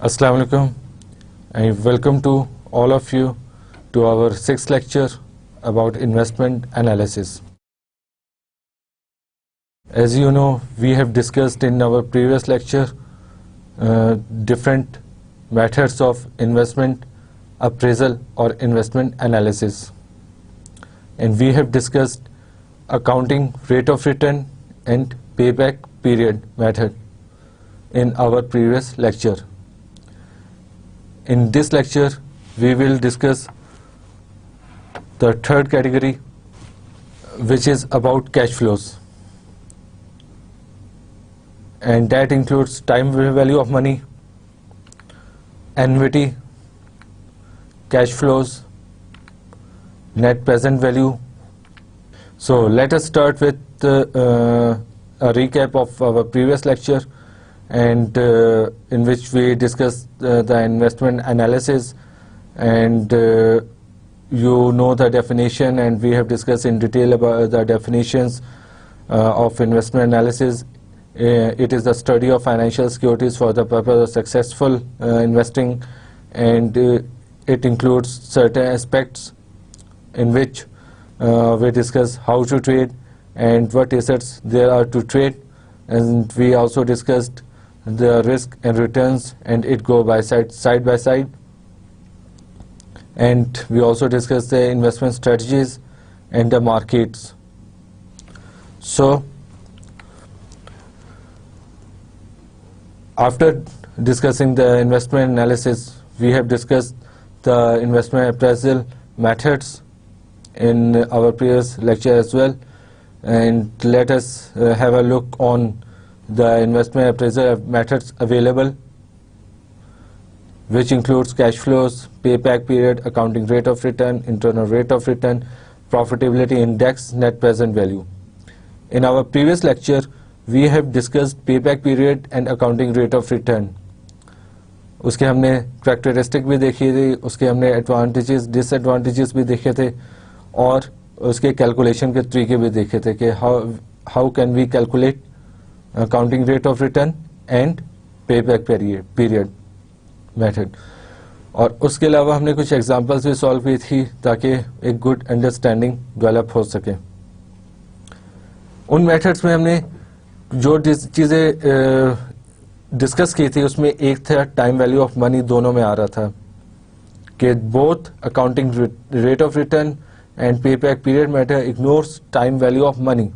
Assalamu alaikum and welcome to all of you to our 6th lecture about investment analysis. As you know, we have discussed in our previous lecture different methods of investment appraisal or investment analysis, and we have discussed accounting rate of return and payback period method in our previous lecture. In this lecture, we will discuss the third category, which is about cash flows, and that includes time value of money, annuity, cash flows, net present value. So let us start with a recap of our previous lecture, and in which we discussed the investment analysis, and you know the definition, and we have discussed in detail about the definitions of investment analysis. It is the study of financial securities for the purpose of successful investing, and it includes certain aspects in which we discuss how to trade and what assets there are to trade, and we also discussed the risk and returns, and it go by side by side, and we also discussed the investment strategies and the markets. So after discussing the investment analysis, we have discussed the investment appraisal methods in our previous lecture as well, and let us have a look on the investment appraisal methods available, which includes cash flows, payback period, accounting rate of return, internal rate of return, profitability index, net present value. In our previous lecture, we have discussed payback period and accounting rate of return. उसके हमने characteristic भी देखी थी, उसके हमने advantages, disadvantages भी देखे थे, और उसके calculation के तरीके भी देखे थे कि how can we calculate accounting rate of return and payback period method. और उसके अलावा हमने कुछ एग्जांपल्स भी सॉल्व की थी ताकि एक गुड अंडरस्टैंडिंग डेवलप हो सके. उन मेथड्स में हमने जो चीज़ें डिस्कस की थी उसमें एक था टाइम वैल्यू ऑफ मनी. दोनों में आ रहा था कि both accounting rate of return and payback period method ignores time value of money,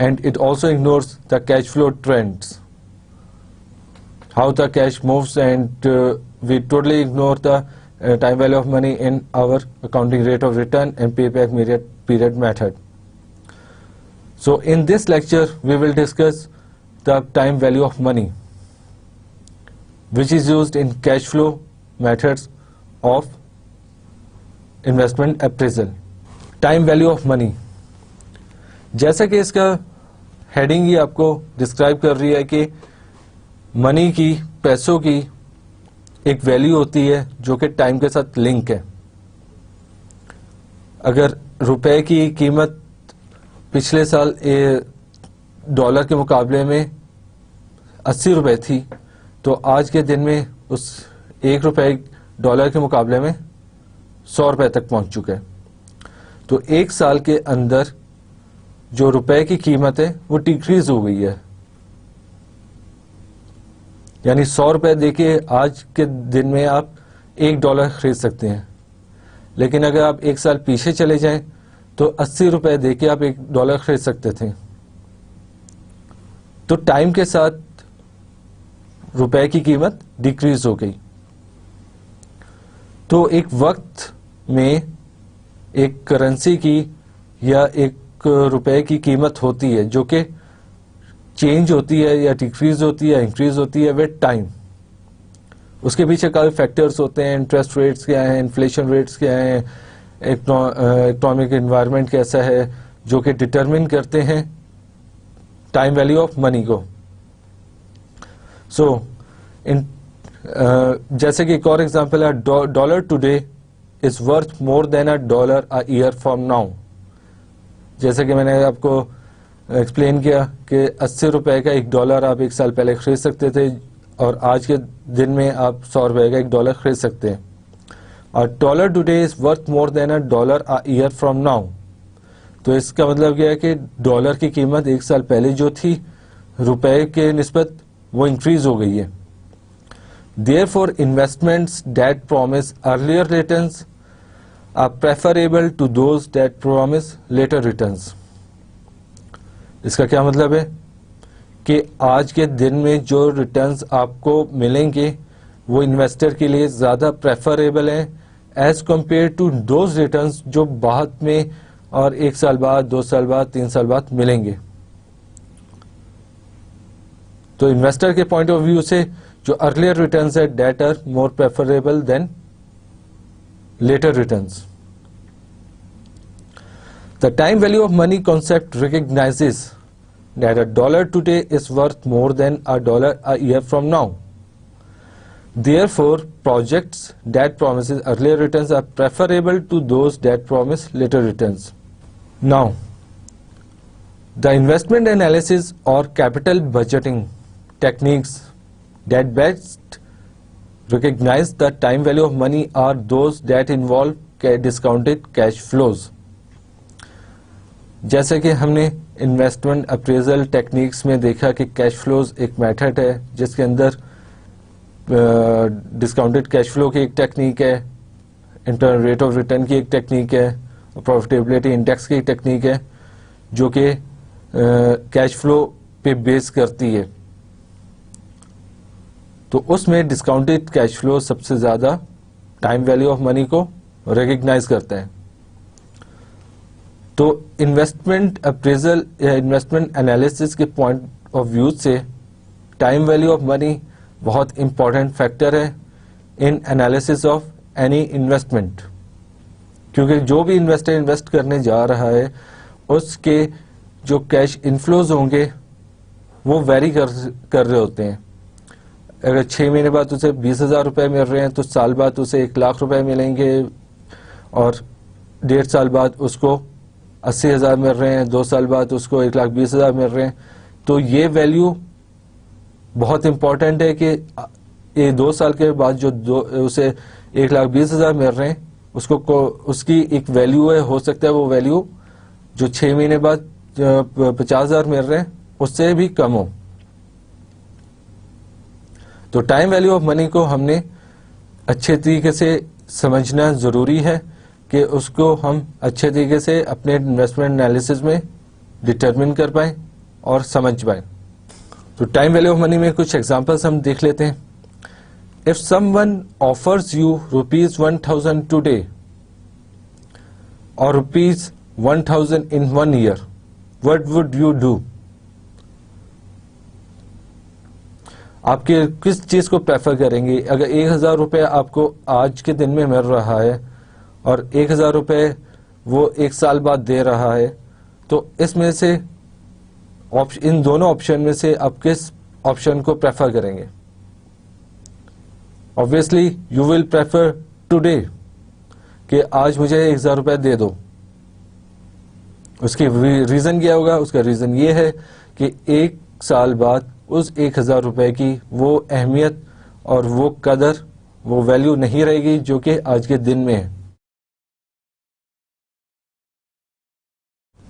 and it also ignores the cash flow trends, how the cash moves, and we totally ignore the time value of money in our accounting rate of return and payback period method. So in this lecture we will discuss the time value of money, which is used in cash flow methods of investment appraisal. Time value of money, जैसा कि इसका heading ही आपको describe कर रही है कि money की, पैसों की एक वैल्यू होती है जो कि टाइम के साथ लिंक है. अगर रुपए की कीमत पिछले साल डॉलर के मुकाबले में 80 रुपए थी, तो आज के दिन में उस 1 रुपए डॉलर के मुकाबले में 100 रुपए तक पहुंच चुका है. तो एक साल के अंदर जो रुपए की कीमत है वो डिक्रीज हो गई है, यानी 100 रुपए देके आज के दिन में आप $1 खरीद सकते हैं, लेकिन अगर आप एक साल पीछे चले जाएं तो 80 रुपए देके आप $1 खरीद सकते थे. तो टाइम के साथ रुपए की कीमत डिक्रीज हो गई. तो एक वक्त में एक करेंसी की या एक रुपए की कीमत होती है जो कि चेंज होती है या डिक्रीज होती है, इंक्रीज होती है विद टाइम. उसके पीछे काफी फैक्टर्स होते हैं. इंटरेस्ट रेट्स क्या हैं, इन्फ्लेशन रेट्स क्या हैं, इकोनॉमिक एनवायरनमेंट कैसा है, जो कि डिटरमिन करते हैं टाइम वैल्यू ऑफ मनी को। सो इन जैसे कि एक और एग्जांपल है, dollar today is worth more than a dollar a year from now. जैसे कि मैंने आपको एक्सप्लेन किया कि 80 रुपए का $1 आप एक साल पहले खरीद सकते थे और आज के दिन में आप 100 रुपए का $1 खरीद सकते हैं। और dollar today is worth more than a dollar a year from now. तो इसका मतलब क्या है कि डॉलर की कीमत एक साल पहले जो थी रुपए के निस्बत वो इंक्रीज हो गई है। Therefore, investments that promise earlier returns are preferable to those that promise later returns. इसका क्या मतलब है कि आज के दिन में जो रिटर्न्स आपको मिलेंगे वो इन्वेस्टर के लिए ज़्यादा प्रेफरेबल हैं as compare to those returns जो बाद में और 1 साल बाद, 2 साल बाद, 3 साल बाद मिलेंगे। तो इन्वेस्टर के पॉइंट ऑफ व्यू से जो अर्लियर रिटर्न्स है that are more preferable than later returns. The time value of money concept recognises that a dollar today is worth more than a dollar a year from now. Therefore, projects that promises earlier returns are preferable to those that promise later returns. Now, the investment analysis or capital budgeting techniques that best recognize the time value of money are those that involve discounted cash flows. जैसे कि हमने investment appraisal techniques में देखा कि cash flows एक method है जिसके अंदर डिस्काउंटेड कैश फ्लो की एक टेक्निक है, इंटरनल रेट ऑफ रिटर्न की एक टेक्निक है, प्रॉफिटेबिलिटी इंडेक्स की एक टेक्निक है जो कि कैश फ्लो पे बेस करती है। तो उसमें डिस्काउंटेड कैश फ्लो सबसे ज़्यादा टाइम वैल्यू ऑफ मनी को रिकग्नाइज करता है। तो इन्वेस्टमेंट अप्रेजल या इन्वेस्टमेंट एनालिसिस के पॉइंट ऑफ व्यू से टाइम वैल्यू ऑफ मनी बहुत इंपॉर्टेंट फैक्टर है इन एनालिसिस ऑफ एनी इन्वेस्टमेंट, क्योंकि जो भी इन्वेस्टर इन्वेस्ट करने जा रहा है उसके जो कैश इनफ्लोज होंगे वो वेरी कर रहे होते हैं। अगर 6 महीने बाद उसे 20,000 रुपये मिल रहे हैं तो साल बाद उसे 1 लाख रुपए मिलेंगे और 1.5 साल बाद उसको 80,000 मिल रहे हैं, 2 साल बाद उसको 1,20,000 मिल रहे हैं। तो ये वैल्यू बहुत इंपॉर्टेंट है कि ये 2 साल के बाद जो उसे 1,20,000 मिल रहे हैं उसको उसकी एक वैल्यू है, हो सकता है वो वैल्यू जो 6 महीने बाद 50,000 मिल रहे हैं उससे भी कम हो। तो टाइम वैल्यू ऑफ मनी को हमने अच्छे तरीके से समझना जरूरी है कि उसको हम अच्छे तरीके से अपने इन्वेस्टमेंट एनालिसिस में डिटरमिन कर पाएं और समझ पाएं। तो टाइम वैल्यू ऑफ मनी में कुछ एग्जांपल्स हम देख लेते हैं। If someone offers you ₹1,000 today और ₹1,000 in 1 year, what would you do? आपके किस चीज को प्रेफर करेंगे? अगर 1,000 रुपये आपको आज के दिन में मिल रहा है और 1,000 रुपये वो 1 साल बाद दे रहा है, तो इसमें से इन दोनों ऑप्शन में से आप किस ऑप्शन को प्रेफर करेंगे? Obviously you will prefer today कि आज मुझे 1,000 रुपये दे दो। उसकी रीजन क्या होगा? उसका रीजन ये है कि 1 साल बाद उस 1,000 रुपये की वो अहमियत और वो कदर, वो वैल्यू नहीं रहेगी जो कि आज के दिन में है।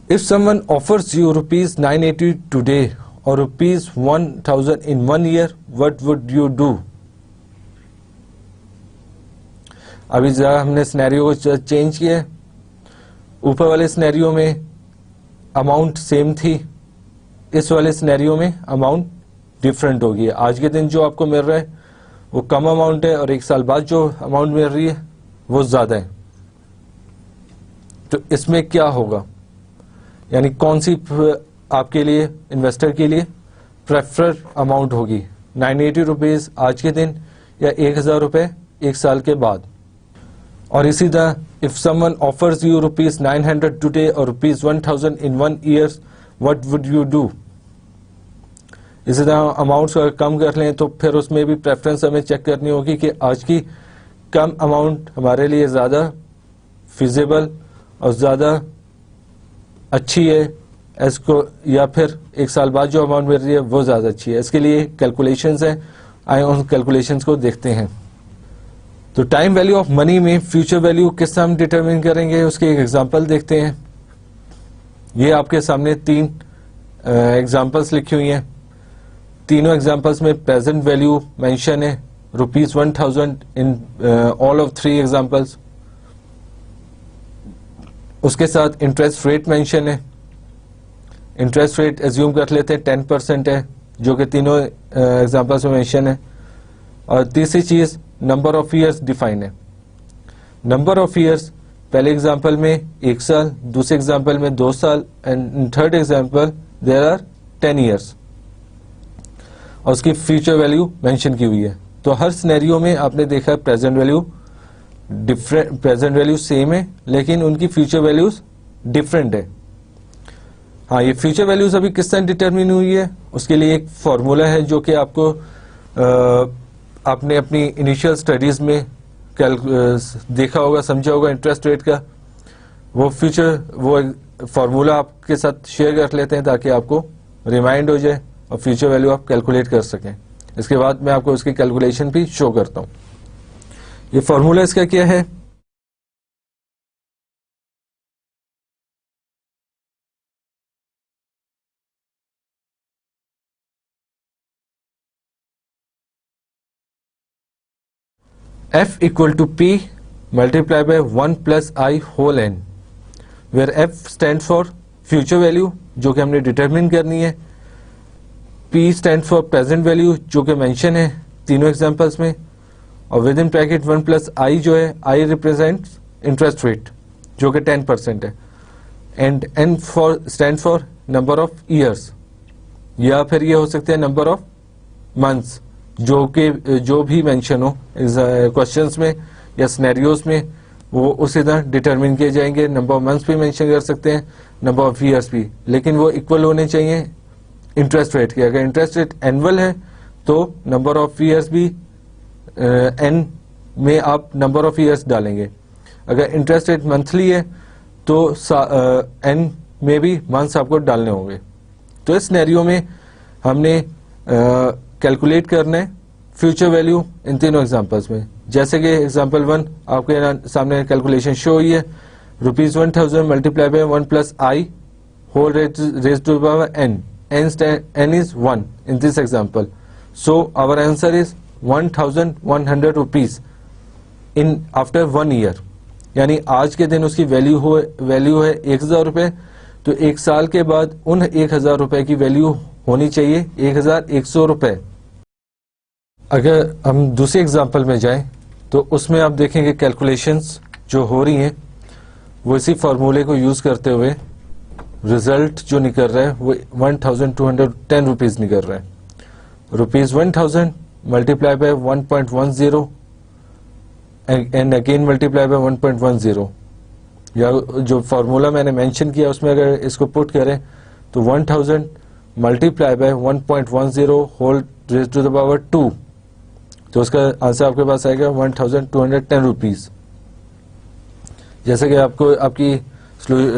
If someone offers you ₹980 today or ₹1,000 in 1 year, what would you do? अभी जरा हमने सिनेरियो को चेंज किया है। ऊपर वाले सिनेरियो में अमाउंट सेम थी, इस वाले सिनेरियो में अमाउंट डिफरेंट होगी। आज के दिन जो आपको मिल रहा है वो कम अमाउंट है और 1 साल बाद जो अमाउंट मिल रही है वो ज्यादा है। तो इसमें क्या होगा, यानी कौन सी आपके लिए, इन्वेस्टर के लिए प्रेफर अमाउंट होगी? 980 रुपीज आज के दिन या 1,000 रुपये 1 साल के बाद? और इसी तरह if someone offers you ₹900 today और ₹1,000 in 1 year, what would you do? इसी तरह अमाउंट्स अगर कम कर लें तो फिर उसमें भी प्रेफरेंस हमें चेक करनी होगी कि आज की कम अमाउंट हमारे लिए ज़्यादा फिजिबल और ज़्यादा अच्छी है इसको, या फिर एक साल बाद जो अमाउंट मिल रही है वो ज़्यादा अच्छी है। इसके लिए कैलकुलेशंस हैं, आए उन कैलकुलेशंस को देखते हैं। तो टाइम वैल्यू ऑफ मनी में फ्यूचर वैल्यू किस तरह हम डिटरमिन करेंगे, उसकी एक एग्जांपल देखते हैं। ये आपके सामने 3 एग्जांपल्स लिखी हुई हैं। तीनों एग्जांपल्स में प्रेजेंट वैल्यू मेंशन है, ₹1000 इन ऑल ऑफ 3 एग्जांपल्स। उसके साथ इंटरेस्ट रेट मेंशन है। इंटरेस्ट रेट एज्यूम कर लेते हैं 10% है, जो कि तीनों एग्जांपल्स में मेंशन है। और तीसरी चीज नंबर ऑफ ईयर्स डिफाइन है। नंबर ऑफ ईयर्स पहले एग्जांपल में 1 साल, दूसरे एग्जांपल में 2 साल and in third example there are 10 years, और उसकी फ्यूचर वैल्यू मेंशन की हुई है। तो हर सिनेरियो में आपने देखा present value different, present value same है लेकिन उनकी फ्यूचर वैल्यूज डिफरेंट है। हाँ, ये फ्यूचर वैल्यूज अभी किस तरह डिटरमिन हुई है, उसके लिए एक फॉर्मूला है जो कि आपको आपने अपनी इनिशियल स्टडीज में देखा होगा, समझा होगा इंटरेस्ट रेट का। वो फॉर्मूला आपके साथ शेयर कर लेते हैं ताकि आपको रिमाइंड हो जाए और फ्यूचर वैल्यू आप कैलकुलेट कर सकें। इसके बाद मैं आपको उसकी कैलकुलेशन भी शो करता हूं। ये फॉर्मूला इसका क्या है, F equal to P multiplied by 1 plus I whole n, where F stands for future value जो कि हमने डिटरमिन करनी है, P stands for present value जो कि मेंशन है तीनों एग्जांपल्स में, और with in bracket 1 plus I जो है, I रिप्रेजेंट्स इंटरेस्ट रेट जो कि 10% है, and N stand for number of years, या फिर ये हो सकते हैं नंबर ऑफ मंथ्स जो भी मेंशन हो क्वेश्चंस में या सिनेरियोज में, वो उसी तरह डिटरमिन किए जाएंगे। नंबर ऑफ मंथ्स भी मेंशन कर सकते हैं, नंबर ऑफ ईयर्स भी, लेकिन वो इक्वल होने चाहिए इंटरेस्ट रेट के। अगर इंटरेस्ट रेट एनुअल है तो नंबर ऑफ ईयर्स भी एन में आप नंबर ऑफ ईयर्स डालेंगे। अगर इंटरेस्ट रेट मंथली है तो एन में भी मंथ्स आपको डालने होंगे। तो इस सिनेरियो में हमने कैलकुलेट करना है फ्यूचर वैल्यू इन तीनों एग्जांपल्स में। जैसे कि एग्जांपल 1 आपके सामने कैलकुलेशन शो हुई है, ₹1000 multiply by 1 plus I whole raise to power n, n is 1 in this example, so our answer is 1100 rupees in after 1 year। यानी आज के दिन उसकी वैल्यू है 1000 रुपए, तो 1 साल के बाद उन 1000 रुपए की वैल्यू होनी चाहिए 1100 रुपए। अगर हम दूसरे एग्जांपल में जाएं तो उसमें आप देखेंगे कैलकुलेशंस जो हो रही हैं वो इसी फॉर्मूले को यूज करते हुए रिजल्ट जो निकल रहा है वो 1210 रुपीज निकल रहा है। ₹1000 multiply by 1.10 and again multiply by 1.10, या जो फॉर्मूला मैंने मेंशन किया उसमें अगर इसको पुट करें तो 1000 multiply by 1.10 whole raise to the power 2, तो उसका आंसर आपके पास आएगा 1210 रुपीज। जैसे कि आपको आपकी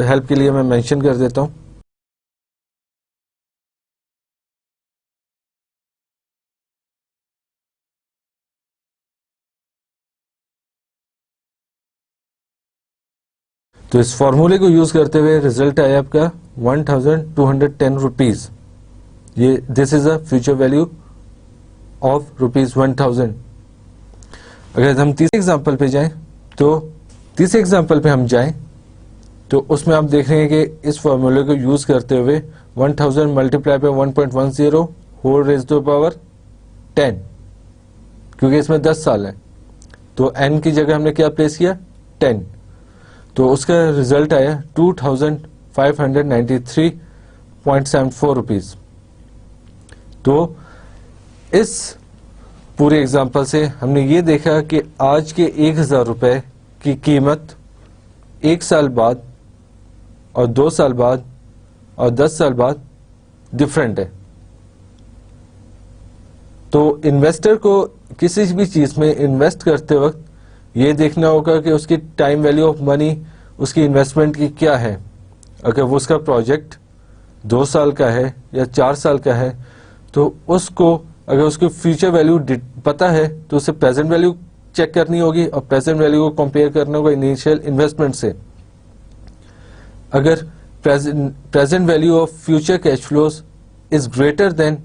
हेल्प के लिए मैं मेंशन कर देता हूं। तो इस फॉर्मूले को यूज करते हुए रिजल्ट आया आपका 1210 रुपीज। ये this is a future value of ₹1000। अगर हम तीसरे एग्जांपल पे जाएं तो तीसरे एग्जांपल पे हम जाएं तो उसमें आप देख रहे हैं कि इस फॉर्मूले को यूज करते हुए 1000 multiply by 1.10 whole raise to power 10, क्योंकि इसमें 10 साल है तो n की जगह हमने क्या प्लेस किया 10, तो उसका रिजल्ट आया 2593.74 रुपीज। तो इस पूरे एग्जाम्पल से हमने ये देखा कि आज के 1000 रुपए की कीमत 1 साल बाद और 2 साल बाद और 10 साल बाद डिफरेंट है। तो इन्वेस्टर को किसी भी चीज में इन्वेस्ट करते वक्त ये देखना होगा कि उसकी टाइम वैल्यू ऑफ मनी, उसकी इन्वेस्टमेंट की क्या है। अगर वो उसका प्रोजेक्ट 2 साल का है या 4 साल का है, तो उसको अगर उसकी फ्यूचर वैल्यू पता है तो उसे प्रेजेंट वैल्यू चेक करनी होगी और प्रेजेंट वैल्यू को कंपेयर करना होगा इनिशियल इन्वेस्टमेंट से। अगर present value of future cash flows is greater than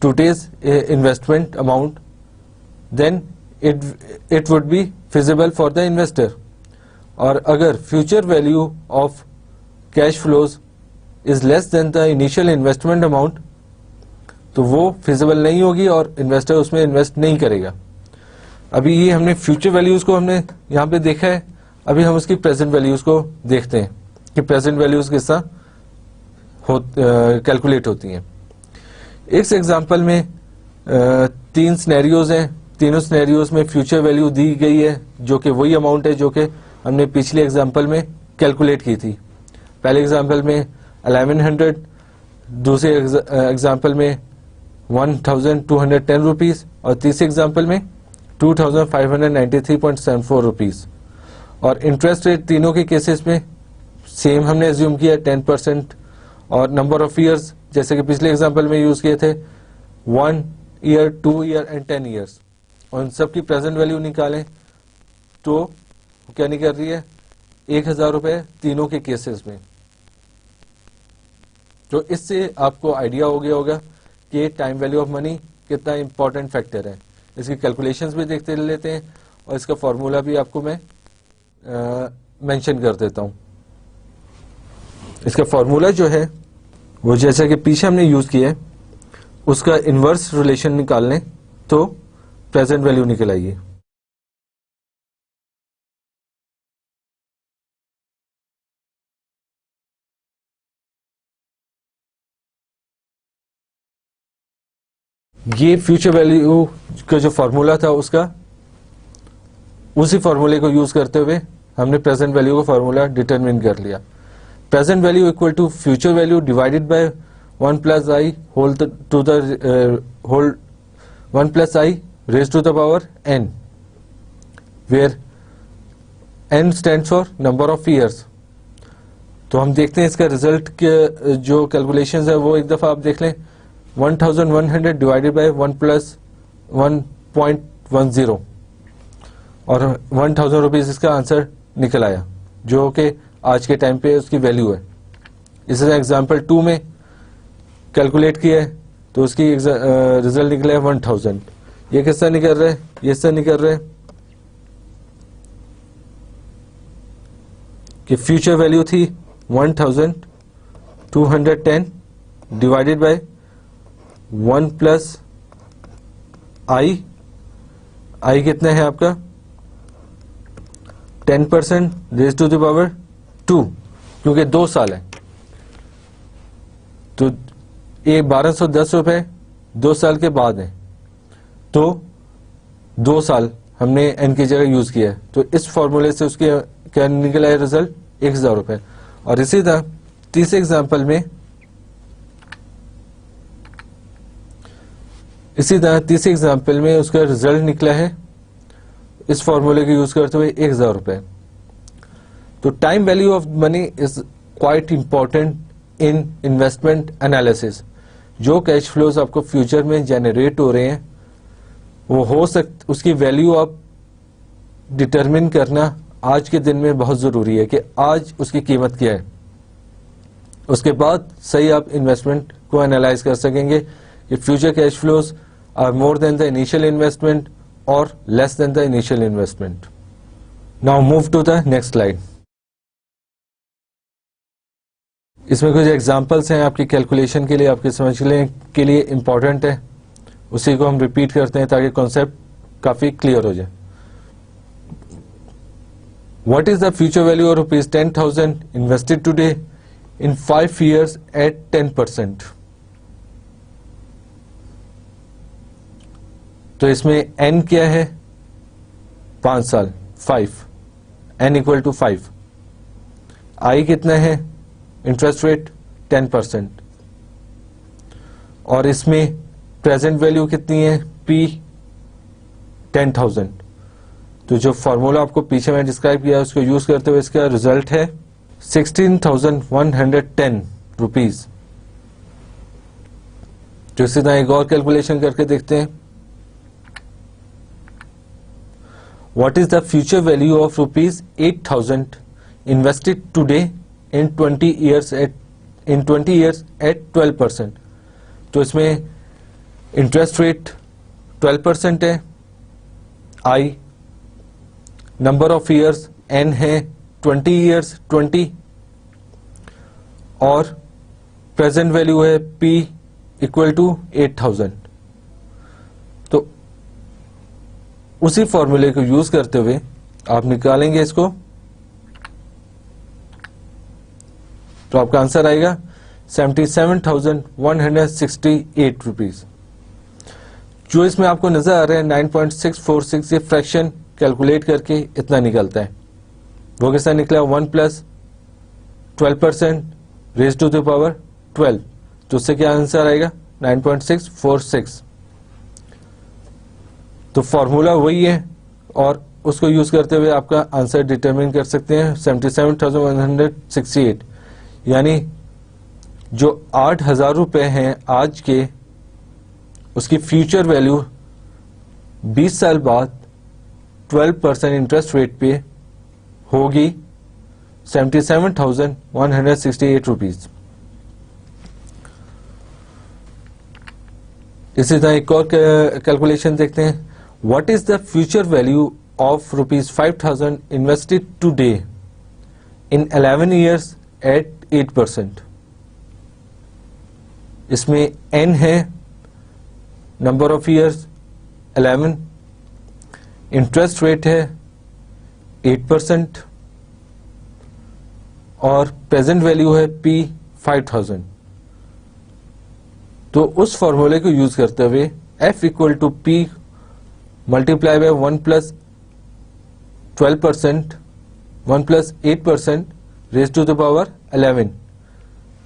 today's investment amount, then it would be feasible for the investor. और अगर future value of cash flows is less than the initial investment amount, तो वो feasible नहीं होगी और investor उसमें invest नहीं करेगा। अभी ये हमने future values को हमने यहाँ पे देखा है, अभी हम उसकी present values को देखते हैं कि present values किस तरह कैलकुलेट होती हैं। इस एग्जांपल में 3 सिनेरियोज हैं, तीनों सिनेरियोज में फ्यूचर वैल्यू दी गई है जो कि वही अमाउंट है जो कि हमने पिछले एग्जांपल में कैलकुलेट की थी। पहले एग्जांपल में 1100, दूसरे एग्जांपल में 1210 रुपीज और तीसरे एग्जांपल में 2593.74 रुपीज। और इंटरेस्ट रेट तीनों के केसेस में सेम हमने एज्यूम किया 10%। और नंबर ऑफ ईयर्स जैसे कि पिछले एग्जांपल में यूज किए थे 1 ईयर, 2 ईयर एंड 10 ईयर्स। और इन सब की प्रेजेंट वैल्यू निकालें तो क्या निकल रही है 1000 रुपए तीनों के केसेस में। तो इससे आपको आइडिया हो गया होगा कि टाइम वैल्यू ऑफ मनी कितना इंपॉर्टेंट फैक्टर है। इसकी कैलकुलेशंस भी देखते लेते हैं और इसका फॉर्मूला भी आपको मैं मेंशन कर देता हूं। इसका फॉर्मूला जो है वो जैसा कि पीछे हमने यूज किया है उसका इनवर्स रिलेशन निकाल लें तो प्रेजेंट वैल्यू निकल आएगी। ये फ्यूचर वैल्यू का जो फॉर्मूला था उसका उसी फॉर्मूले को यूज करते हुए हमने प्रेजेंट वैल्यू का फॉर्मूला डिटरमिन कर लिया। Present value equal to future value divided by 1 plus I whole to the 1 plus I raise to the power n, where n stands for number of years. तो हम देखते हैं इसका result के जो कैलकुलेशंस है वो एक दफा आप देख लें। 1100 डिवाइडेड बाय 1 प्लस 1.10 और 1000 रुपीज इसका आंसर निकल आया जो कि आज के टाइम पे उसकी वैल्यू है। इसी तरह एग्जाम्पल 2 में कैलकुलेट किया है तो उसकी रिजल्ट निकला है 1000। ये किस तरह निकल रहा है, ये इस तरह निकल रहा है कि फ्यूचर वैल्यू थी 1210 डिवाइडेड बाय 1 प्लस आई कितना है आपका 10% रेज टू द पावर 2, क्योंकि 2 साल है तो ये 1210 रुपए 2 साल के बाद है तो 2 साल हमने n की जगह यूज किया है। तो इस फॉर्मूले से उसके क्या निकला है रिजल्ट 1000 रुपए। और इसी तरह तीसरे एग्जांपल में उसका रिजल्ट निकला है इस फॉर्मूले को यूज करते हुए 1000 रुपए। तो time value of money is quite important in investment analysis. जो कैश फ्लोज आपको फ्यूचर में जनरेट हो रहे हैं वो हो सकता उसकी वैल्यू आप डिटरमिन करना आज के दिन में बहुत जरूरी है कि आज उसकी कीमत क्या है। उसके बाद सही आप इन्वेस्टमेंट को एनालाइज कर सकेंगे कि future cash flows are more than the initial investment और less than the initial investment. Now move to the next slide. इसमें कुछ एग्जांपल्स हैं आपकी कैलकुलेशन के लिए, आपके समझने के लिए इंपॉर्टेंट है, उसी को हम रिपीट करते हैं ताकि कॉन्सेप्ट काफी क्लियर हो जाए। What is the future value of ₹10,000 invested today in 5 years at 10%? तो इसमें n क्या है 5 साल 5, n इक्वल टू 5। i कितना है इंटरेस्ट रेट 10%। और इसमें प्रेजेंट वैल्यू कितनी है, P 10,000। तो जो फॉर्मूला आपको पीछे में डिस्क्राइब किया उसको यूज करते हुए इसका रिजल्ट है 16,110 रुपीज। तो इसी तरह एक और कैलकुलेशन करके देखते हैं। What is the future value of rupees 8,000 invested today in 20 years at 12%? तो इसमें इंटरेस्ट रेट 12% है, I number of years N है 20 ईयर्स 20, और प्रेजेंट वैल्यू है P इक्वल टू 8,000। तो उसी फॉर्मूले को यूज करते हुए आप निकालेंगे इसको, तो आपका आंसर आएगा 77,168 रुपीज। जो इसमें आपको नजर आ रहा है 9.646, ये फ्रैक्शन कैलकुलेट करके इतना निकलता है। वो कैसा निकला, 1 + 12% रेज़ टू द पावर 12, तो उससे क्या आंसर आएगा 9.646। तो फॉर्मूला वही है और उसको यूज करते हुए आपका आंसर डिटरमिन कर सकते हैं 77,168। यानी जो 8,000 रुपए हैं आज के, उसकी फ्यूचर वैल्यू 20 साल बाद 12% इंटरेस्ट रेट पे होगी 77,168 रुपीज। इसी तरह एक और कैलकुलेशन देखते हैं। What is the future value of rupees 5,000 invested today in 11 years at 8%? इसमें N है, number of years 11, interest rate है 8% और प्रेजेंट वैल्यू है P 5,000। तो उस फॉर्मूले को यूज करते हुए F equal to P multiply by 1 + 12%, 1 + 8% raise to the power 11,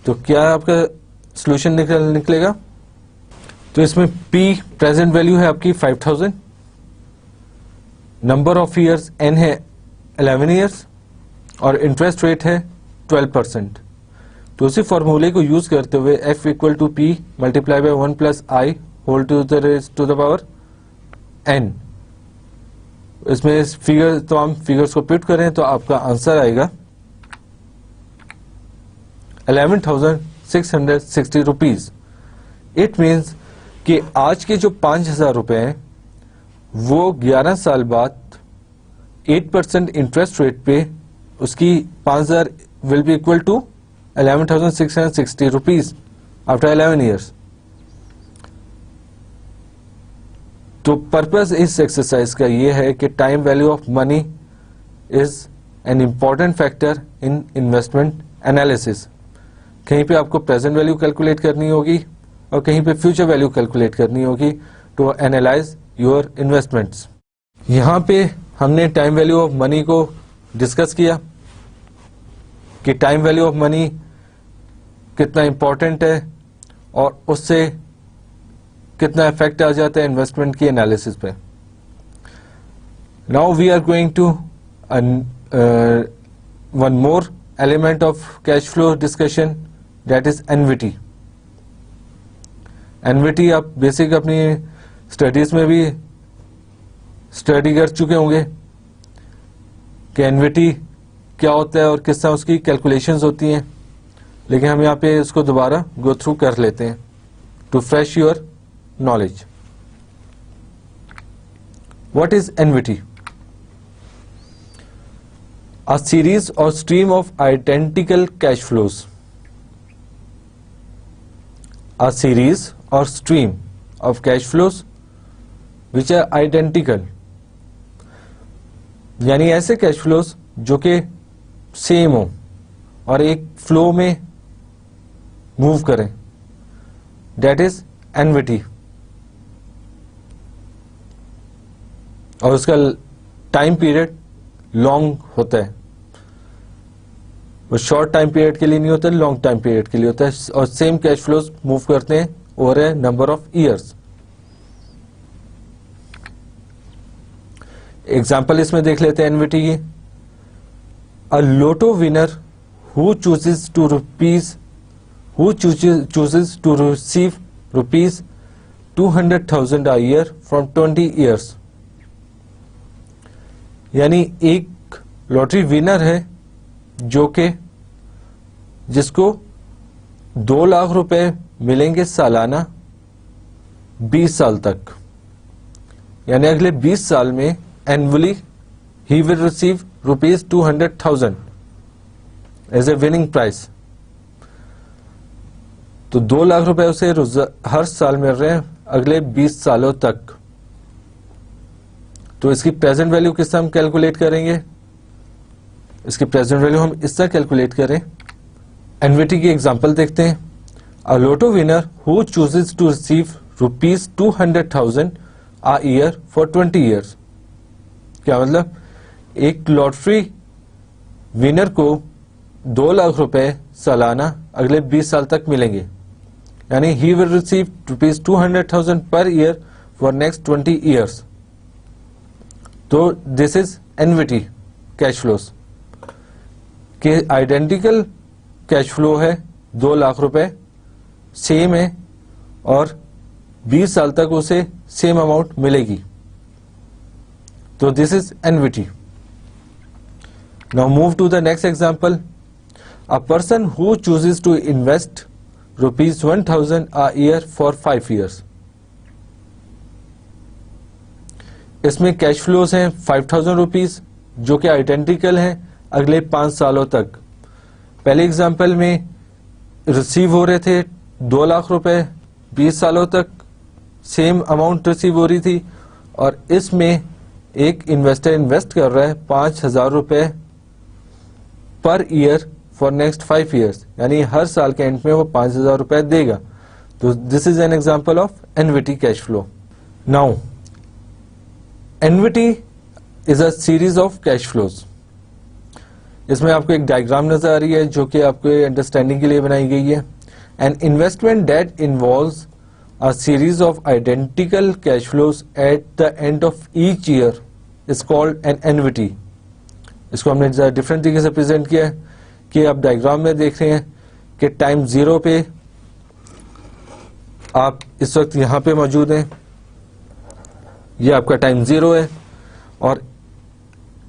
तो क्या आपका सोल्यूशन निकलेगा? तो इसमें P प्रेजेंट वैल्यू है आपकी 5,000, नंबर ऑफ ईयर्स N है 11 ईयर्स और इंटरेस्ट रेट है 12%। तो उसी फॉर्मूले को यूज करते हुए F equal to P multiply by 1 + I whole to the raise to the power N, इसमें फिगर तमाम फिगर्स को पुट करें तो आपका आंसर आएगा 11,660 रुपीज। इट मीन्स कि आज के जो 5,000 रुपए हैं वो 11 साल बाद 8% इंटरेस्ट रेट पे उसकी 5,000 will be equal to 11,660 rupees after 11 years. तो पर्पस इस एक्सरसाइज का ये है कि time value of money is an important factor in investment analysis. कहीं पे आपको प्रेजेंट वैल्यू कैलकुलेट करनी होगी और कहीं पे फ्यूचर वैल्यू कैलकुलेट करनी होगी टू एनालाइज योर इन्वेस्टमेंट्स। यहाँ पे हमने टाइम वैल्यू ऑफ मनी को डिस्कस किया कि टाइम वैल्यू ऑफ मनी कितना इंपॉर्टेंट है और उससे कितना इफेक्ट आ जाता है इन्वेस्टमेंट की एनालिसिस पे। Now we are going to one more element of cash flow discussion, that is annuity. Annuity आप बेसिक अपनी स्टडीज में भी स्टडी कर चुके होंगे कि एनवीटी क्या होता है और किस तरह उसकी कैलकुलेशंस होती हैं, लेकिन हम यहाँ पे उसको दोबारा गो थ्रू कर लेते हैं to fresh your knowledge. What is NVT? A series or stream of identical cash flows. A series or stream of cash flows which are identical. यानी ऐसे कैश फ्लोज जो कि सेम हो और एक फ्लो में मूव करें, दैट इज एनवीटी। और उसका टाइम पीरियड लॉन्ग होता है, वो शॉर्ट टाइम पीरियड के लिए नहीं होता, लॉन्ग टाइम पीरियड के लिए होता है और सेम कैश फ्लोज मूव करते हैं over a number of years. Example इसमें देख लेते हैं एनवीटी की। A lotto winner who chooses to receive rupees 200,000 a year from 20 years। यानी एक लॉटरी विनर है जो कि जिसको 2 लाख रुपए मिलेंगे सालाना 20 साल तक, यानी अगले 20 साल में एनुअली ही will receive rupees 200,000 as a winning price. तो 2 लाख रुपए उसे हर साल मिल रहे हैं अगले 20 सालों तक। तो इसकी प्रेजेंट वैल्यू किस तरह हम कैलकुलेट करेंगे? इसकी प्रेजेंट वैल्यू हम इस तरह कैलकुलेट करें। एनवीटी की एग्जांपल देखते हैं। A lotto winner who chooses to receive rupees 200,000 a year for 20 years। क्या मतलब? एक लॉटरी विनर को 2 लाख रुपए सालाना अगले 20 साल तक मिलेंगे, यानी ही will receive rupees 200,000 per year for next 20 years. तो this is NPV cash flows के आइडेंटिकल कैश फ्लो है, 2 लाख रुपए सेम है और 20 साल तक उसे सेम अमाउंट मिलेगी। तो this is annuity. Now move to the next example. A person who chooses to invest rupees 1,000 a year for 5 years। इसमें कैश फ्लोज हैं 5,000 रुपीज जो कि आइडेंटिकल हैं अगले 5 सालों तक। पहले एग्जांपल में रिसीव हो रहे थे 2 लाख रुपए 20 सालों तक, सेम अमाउंट रिसीव हो रही थी, और इसमें एक इन्वेस्टर इन्वेस्ट कर रहा है 5,000 रुपए पर ईयर फॉर नेक्स्ट 5 ईयर्स, यानी हर साल के एंड में वो 5,000 रुपए देगा। तो this is an example of annuity cash flow. Now NVT is a series of cash flows. इसमें आपको एक डायग्राम नजर आ रही है जो कि आपको अंडरस्टैंडिंग के लिए बनाई गई है। An investment that involves a series of identical cash flows eight the end of each year is called an NVT. इसको हमने डिफरेंट तरीके से प्रेजेंट किया है कि आप डायग्राम में देख रहे हैं कि टाइम 0 पे आप इस वक्त यहां पे मौजूद हैं, ये आपका टाइम 0 है, और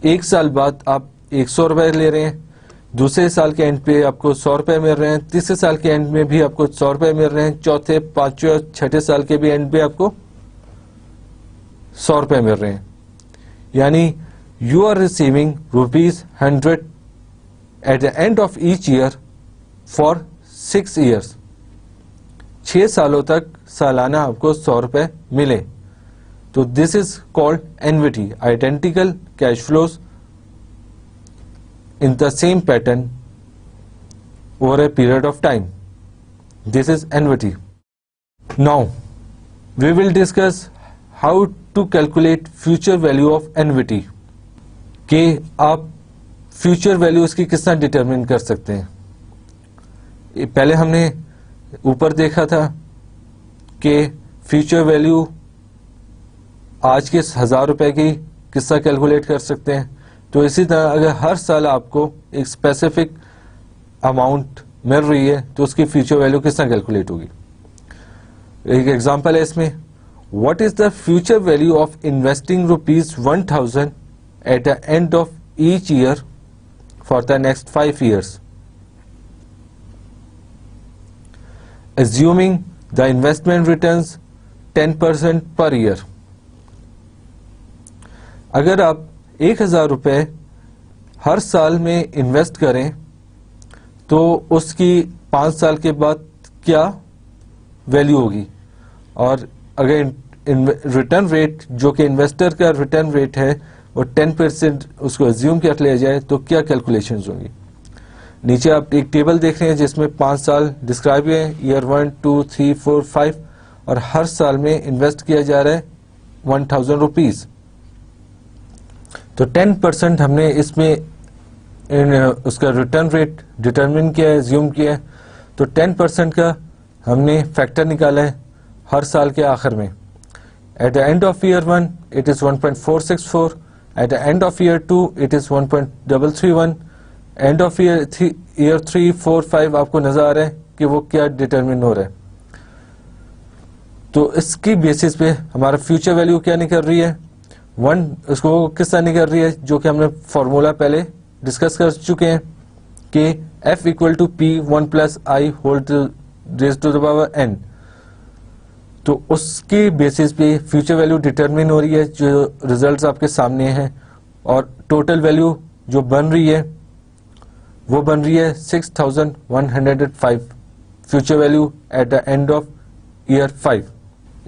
1 साल बाद आप 100 रुपए ले रहे हैं, दूसरे साल के एंड पे आपको 100 रुपए मिल रहे हैं, तीसरे साल के एंड में भी आपको 100 रुपए मिल रहे हैं, चौथे, पांचवें और छठे साल के भी एंड पे आपको 100 रुपए मिल रहे हैं। यानी you are receiving rupees 100 at the end of each year for 6 years. 6 सालों तक सालाना आपको 100 रुपए मिले। तो this is called annuity, identical cash flows in the same pattern over a period of time. This is NVT. Now we will discuss how to calculate future value of NVT, कि आप future value इसकी किस तरह determine कर सकते हैं। पहले हमने ऊपर देखा था कि फ्यूचर वैल्यू आज के 1,000 रुपए की किस तरह कैलकुलेट कर सकते हैं। तो इसी तरह अगर हर साल आपको एक स्पेसिफिक अमाउंट मिल रही है तो उसकी फ्यूचर वैल्यू किस तरह कैलकुलेट होगी। एक एग्जांपल है इसमें, what is the future value of investing rupees 1,000 eight the end of each year for the next 5 years, assuming the investment returns 10% per year. अगर आप 1,000 रुपए हर साल में इन्वेस्ट करें तो उसकी 5 साल के बाद क्या वैल्यू होगी, और अगर रिटर्न रेट जो कि इन्वेस्टर का रिटर्न रेट है वो 10% उसको एज्यूम कर लिया जाए तो क्या कैलकुलेशंस होंगी। नीचे आप एक टेबल देख रहे हैं जिसमें 5 साल डिस्क्राइब है, ईयर 1, 2, 3, 4, 5, और हर साल में इन्वेस्ट किया जा रहा है 1,000 रुपीज। तो 10% हमने इसमें उसका रिटर्न रेट डिटरमिन किया है, एज्यूम किया है। तो 10% का हमने फैक्टर निकाला है हर साल के आखिर में। Eight the end of year 1 it is 1.464, At the end of year 2 it is 1.331. End of year 3, 4, 5 आपको नजर आ रहा है कि वो क्या डिटरमिन हो रहा है। तो इसकी बेसिस पे हमारा फ्यूचर वैल्यू क्या निकल रही है, 1 उसको किस तरह निकल रही है, जो कि हमने फॉर्मूला पहले डिस्कस कर चुके हैं कि f equal to P 1 plus I whole raise to the power n। तो उसकी बेसिस पे फ्यूचर वैल्यू डिटरमिन हो रही है, जो रिजल्ट्स आपके सामने हैं। और टोटल वैल्यू जो बन रही है वो बन रही है 6105 future value eight the end of year 5।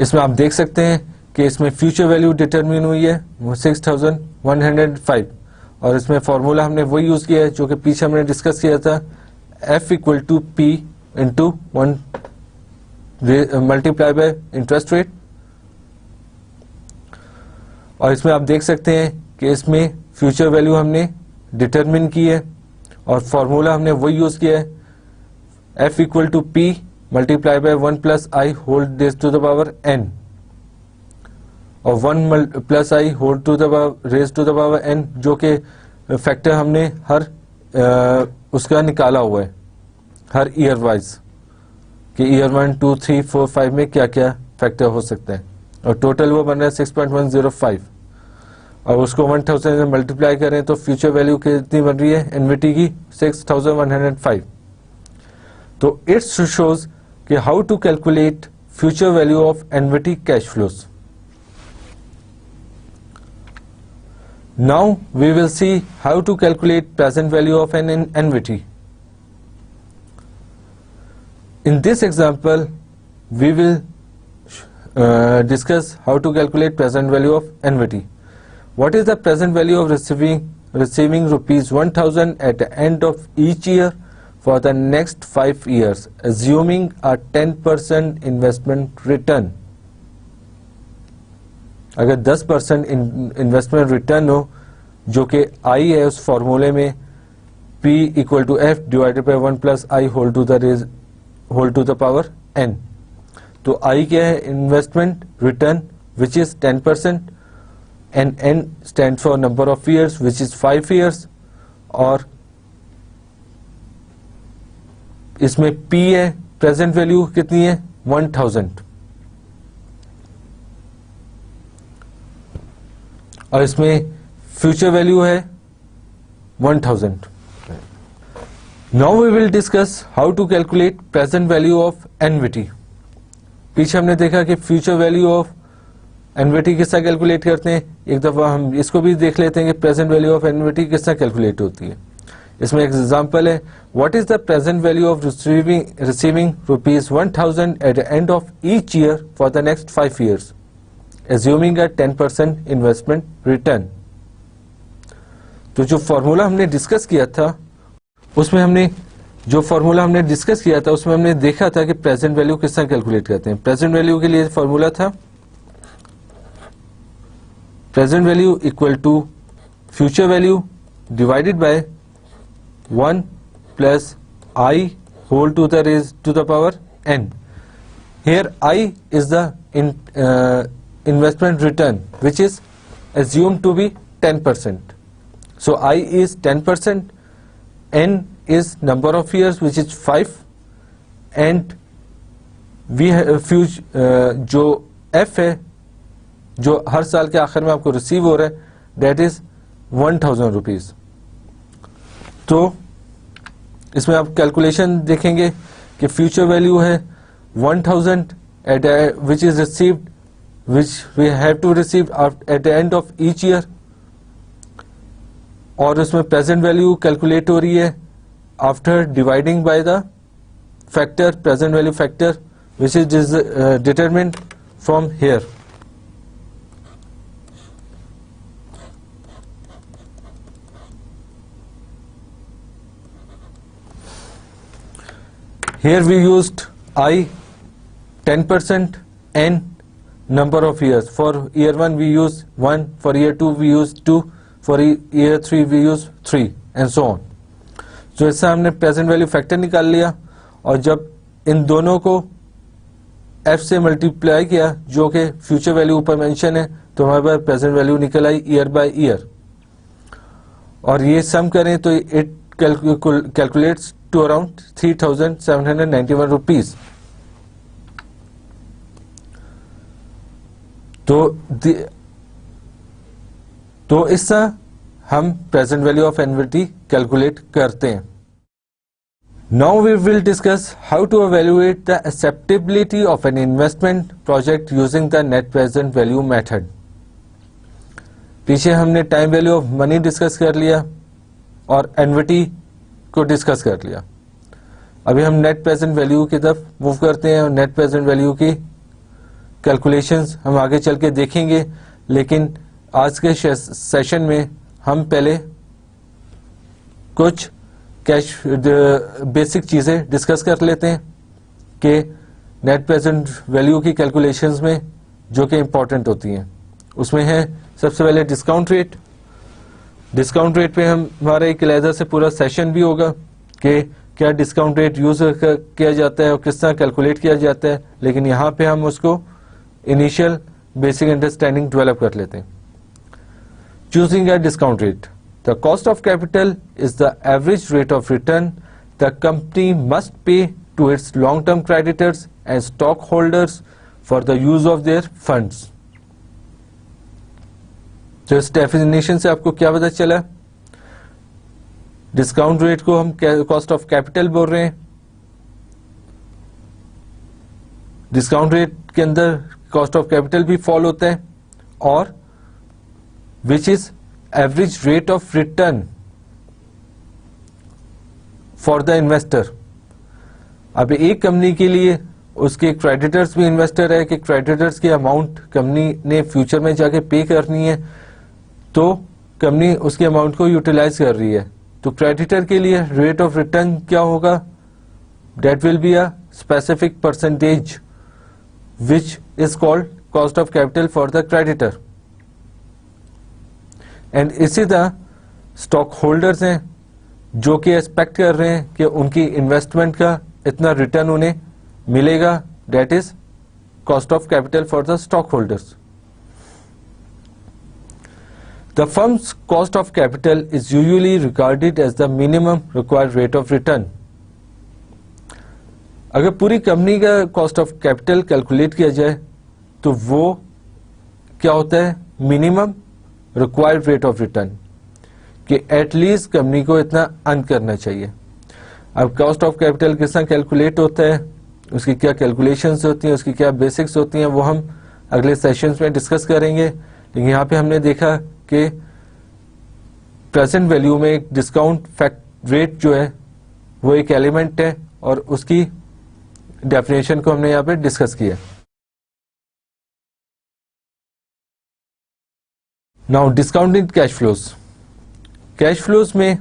इसमें आप देख सकते हैं कि इसमें फ्यूचर वैल्यू डिटरमिन हुई है वो 6105, और इसमें फॉर्मूला हमने वही यूज किया है जो कि पीछे हमने डिस्कस किया था, f equal to P into 1 multiply by interest rate. और इसमें आप देख सकते हैं कि इसमें फ्यूचर वैल्यू हमने डिटरमिन की है और फॉर्मूला हमने वही यूज किया है, f equal to P multiply by 1 plus I whole raise to the power n, और 1 plus I whole to the raise to the power n, जो कि फैक्टर हमने हर उसका निकाला हुआ है हर ईयर वाइज कि ईयर 1, 2, 3, 4, 5 में क्या क्या फैक्टर हो सकते हैं। और टोटल वो बन रहा है 6.105, और उसको 1000 से मल्टीप्लाई करें तो फ्यूचर वैल्यू कितनी बन रही है एनवीटी की 6105। तो इट शोज कि how to calculate future value of annuity cash flows. Now we will see how to calculate present value of an annuity. In this example, we will discuss how to calculate present value of NVT. What is the present value of receiving rupees 1000 at the end of each year for the next 5 years, assuming a 10% investment return? अगर 10% investment return हो, जो कि आई है उस फॉर्मूले में P equal to F divided by 1 plus I whole to the power n। तो I क्या है, investment return which is 10%, and n stand for number of years which is 5 years, और इसमें P है प्रेजेंट वैल्यू कितनी है 1000, और इसमें फ्यूचर वैल्यू है 1000। Now we will discuss how to calculate present value of NVT. पीछे हमने देखा कि फ्यूचर वैल्यू ऑफ एनवीटी किस तरह कैलकुलेट करते हैं, एक दफा हम इसको भी देख लेते हैं कि प्रेजेंट वैल्यू ऑफ एनवीटी किस तरह कैलकुलेट होती है। इसमें एक एग्जांपल है, what is the present value of receiving rupees 1000 eight the end of each year for the next 5 years, assuming a 10% investment return. तो जो फॉर्मूला हमने डिस्कस किया था उसमें हमने देखा था कि प्रेजेंट वैल्यू किस तरह कैलकुलेट करते हैं। प्रेजेंट वैल्यू के लिए फॉर्मूला था present value equal to future value divided by 1 plus I whole to the raise to the power n। Here I is the investment return which is assumed to be 10%. So I is 10%, n is number of years which is 5, and we have जो f है जो हर साल के आखिर में आपको receive हो रहा है that is 1000 rupees। तो इसमें आप कैलकुलेशन देखेंगे कि फ्यूचर वैल्यू है 1000 which is received, which we have to receive at the end of each year, और उसमें प्रेजेंट वैल्यू कैलकुलेट हो रही है after dividing by the factor present value factor which is determined from here. Here we used I 10%, n number of years. For year 1 we use 1, for year 2 we use 2, for year 3 we use 3 and so on. तो इससे हमने present value factor निकाल लिया, और जब इन दोनों को f से मल्टीप्लाई किया जो कि फ्यूचर वैल्यू ऊपर मेंशन है, तो हमारे पास प्रेजेंट वैल्यू निकल आई ईयर बाय ईयर। और ये सम करें तो it calculates to around 3,791 rupees. तो इससे हम present value of annuity calculate करते हैं। Now we will discuss how to evaluate the acceptability of an investment project using the net present value method. पीछे हमने time value of money discuss कर लिया और एन्युटी को डिस्कस कर लिया। अभी हम नेट प्रेजेंट वैल्यू की तरफ मूव करते हैं और नेट प्रेजेंट वैल्यू की कैलकुलेशंस हम आगे चल के देखेंगे, लेकिन आज के सेशन में हम पहले कुछ कैश बेसिक चीज़ें डिस्कस कर लेते हैं कि नेट प्रेजेंट वैल्यू की कैलकुलेशंस में जो कि इम्पॉर्टेंट होती हैं। उसमें है सबसे पहले डिस्काउंट रेट। डिस्काउंट रेट पे हमारा एक अलहदा से पूरा सेशन भी होगा कि क्या डिस्काउंट रेट यूज किया जाता है और किस तरह कैलकुलेट किया जाता है, लेकिन यहाँ पे हम उसको इनिशियल बेसिक अंडरस्टैंडिंग डेवलप कर लेते हैं। Choosing a discount rate, the cost of capital is the average rate of return the company must pay to its long term creditors and stock holders for the use of their funds. तो इस definition से आपको क्या पता चला? Discount rate को हम cost of capital बोल रहे हैं। डिस्काउंट रेट के अंदर कॉस्ट ऑफ कैपिटल भी फॉल होता है और which is average rate of return for the investor. अब एक कंपनी के लिए उसके क्रेडिटर्स भी इन्वेस्टर है कि क्रेडिटर्स की अमाउंट कंपनी ने फ्यूचर में जाके पे करनी है, तो कंपनी उसके अमाउंट को यूटिलाइज कर रही है। तो क्रेडिटर के लिए रेट ऑफ रिटर्न क्या होगा? That will be a specific percentage which is called cost of capital for the creditor. And इसी तरह स्टॉक होल्डर्स हैं जो कि एक्सपेक्ट कर रहे हैं कि उनकी इन्वेस्टमेंट का इतना रिटर्न उन्हें मिलेगा, that is cost of capital for the stock holders. The firm's cost of capital is usually regarded as the minimum required rate of return. अगर पूरी कंपनी का कॉस्ट ऑफ कैपिटल कैलकुलेट किया जाए तो वो क्या होता है? Minimum required rate of return, कि एटलीस्ट कंपनी को इतना अर्न करना चाहिए। अब कॉस्ट ऑफ कैपिटल किस तरह कैलकुलेट होता है, उसकी क्या कैलकुलेशंस होती हैं, उसकी क्या बेसिक्स होती हैं, वो हम अगले सेशंस में डिस्कस करेंगे। लेकिन यहाँ पे हमने देखा कि प्रेजेंट वैल्यू में एक डिस्काउंट फैक्ट रेट जो है वो एक एलिमेंट है और उसकी डेफिनेशन को हमने यहाँ पे डिस्कस किया। Now discounted cash flows. Cash flows में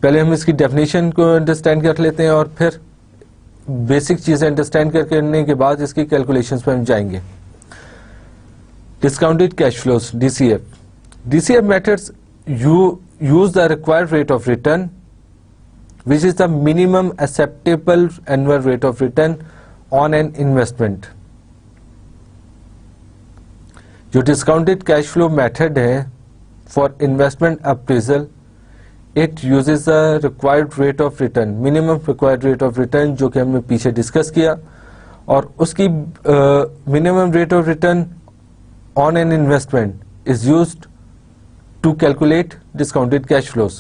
पहले हम इसकी डेफिनेशन को अंडरस्टैंड कर लेते हैं और फिर बेसिक चीजें अंडरस्टैंड करने के बाद इसकी कैलकुलेशंस पे हम जाएंगे। Discounted cash flows, DCF. DCF methods use the required rate of return, which is the minimum acceptable annual rate of return on an investment. जो discounted cash flow method है for investment appraisal, it uses the required rate of return, minimum required rate of return, जो कि हमने पीछे discuss किया, और उसकी minimum rate of return on an investment is used to calculate discounted cash flows.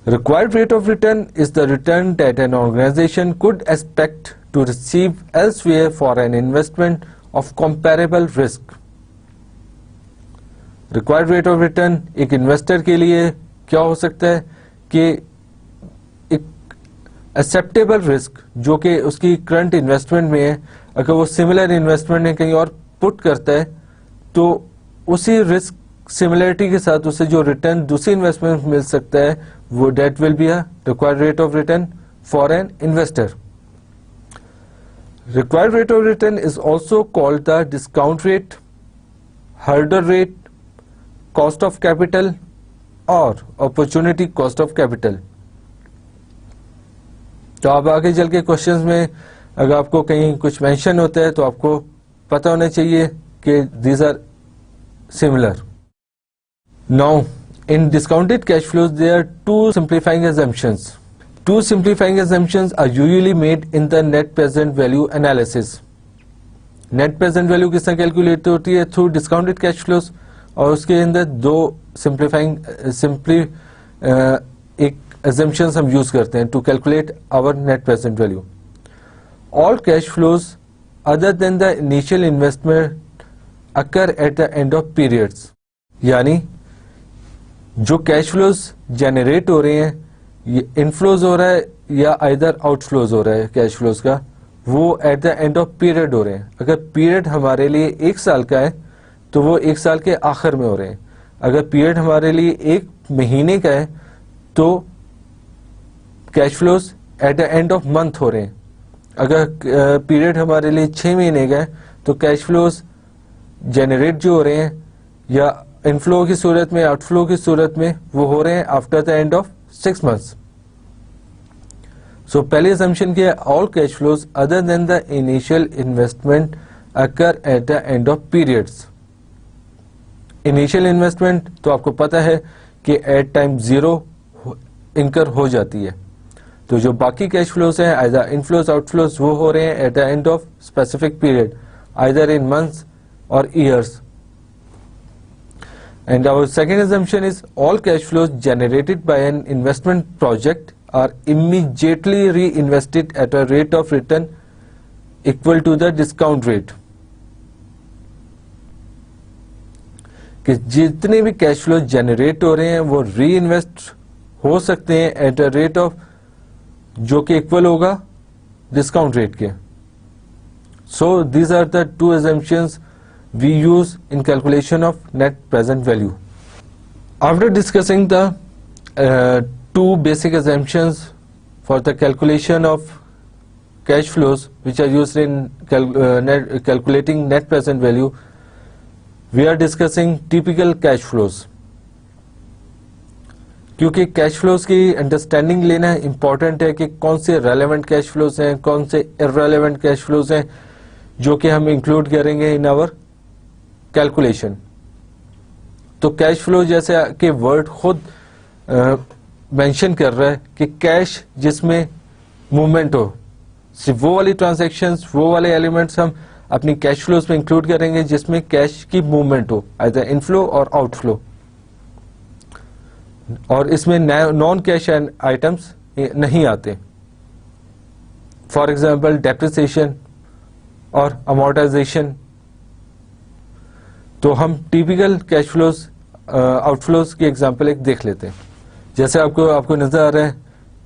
Required rate of return is the return that an organization could expect to receive elsewhere for an investment of comparable risk. Required rate of return एक investor के लिए क्या हो सकता है कि acceptable risk जो कि उसकी करंट इन्वेस्टमेंट में है, अगर वो सिमिलर इन्वेस्टमेंट में कहीं और पुट करता है तो उसी रिस्क सिमिलरिटी के साथ उसे जो रिटर्न दूसरी इन्वेस्टमेंट मिल सकता है वो that will be a required rate of return for an investor. Required rate of return is also called the discount rate, hurdle rate, cost of capital और अपॉर्चुनिटी कॉस्ट ऑफ कैपिटल। तो आप आगे चल के questions में अगर आपको कहीं कुछ मेंशन होता है तो आपको पता होना चाहिए कि these are similar. Now, in discounted cash flows, there are two simplifying assumptions. Two simplifying assumptions are usually made in the net present value analysis. Net present value किस तरह कैलकुलेट होती है? थ्रू डिस्काउंटेड कैश फ्लोज, और उसके अंदर दो simply एक assumptions हम यूज करते हैं to calculate our net present value. All cash flows other than the initial investment occur at the end of periods. यानी जो कैश फ्लोज जनरेट हो रहे हैं, ये इनफ्लोज हो रहा है या आइदर आउटफ्लोज हो रहा है कैश फ्लोज का, वो eight the end of period हो रहे हैं. अगर पीरियड हमारे लिए 1 साल का है तो वो 1 साल के आखिर में हो रहे हैं. अगर पीरियड हमारे लिए 1 महीने का है तो cash flows eight the end of month हो रहे हैं. अगर पीरियड हमारे लिए 6 महीने का है तो कैश फ्लोज जनरेट जो हो रहे हैं या इनफ्लो की सूरत में, आउटफ्लो की सूरत में, वो हो रहे हैं after the end of 6 months. सो पहले assumption किया, all cash flows other than the initial investment occur at the end of periods. Initial investment तो आपको पता है कि एट टाइम 0 इनकर हो जाती है. तो जो बाकी कैश फ्लोज हैं, आइदर इनफ्लोज आउटफ्लोज, वो हो रहे हैं eight the end of specific period, either in months और years. And our second assumption is all cash flows generated by an investment project are immediately reinvested at a rate of return equal to the discount rate. कि जितने भी cash flow generate हो रहे हैं वो री invest हो सकते हैं एट अ रेट ऑफ जो कि इक्वल होगा डिस्काउंट रेट के. So these are the two assumptions we use in calculation of net present value. After discussing the two basic assumptions for the calculation of cash flows which are used in calculating net present value, we are discussing typical cash flows. क्योंकि cash flows की understanding लेना important है कि कौन से relevant cash flows हैं, कौन से इररेलेवेंट कैश फ्लोज हैं जो कि हम इंक्लूड करेंगे इन आवर कैलकुलेशन. तो कैश फ्लो जैसे कि वर्ड खुद मेंशन कर रहा है कि कैश जिसमें मूवमेंट हो, सिर्फ वो वाली ट्रांजैक्शंस, वो वाले एलिमेंट्स हम अपनी कैश फ्लोज में इंक्लूड करेंगे जिसमें कैश की मूवमेंट हो, आइदर इनफ्लो और आउटफ्लो. और इसमें नॉन कैश आइटम्स नहीं आते. फॉर एग्जाम्पल डेप्रिसिएशन और अमोर्टाइजेशन. तो हम टिपिकल कैश फ्लोज आउटफ्लोज की एग्जांपल एक देख लेते हैं. जैसे आपको नजर आ रहा है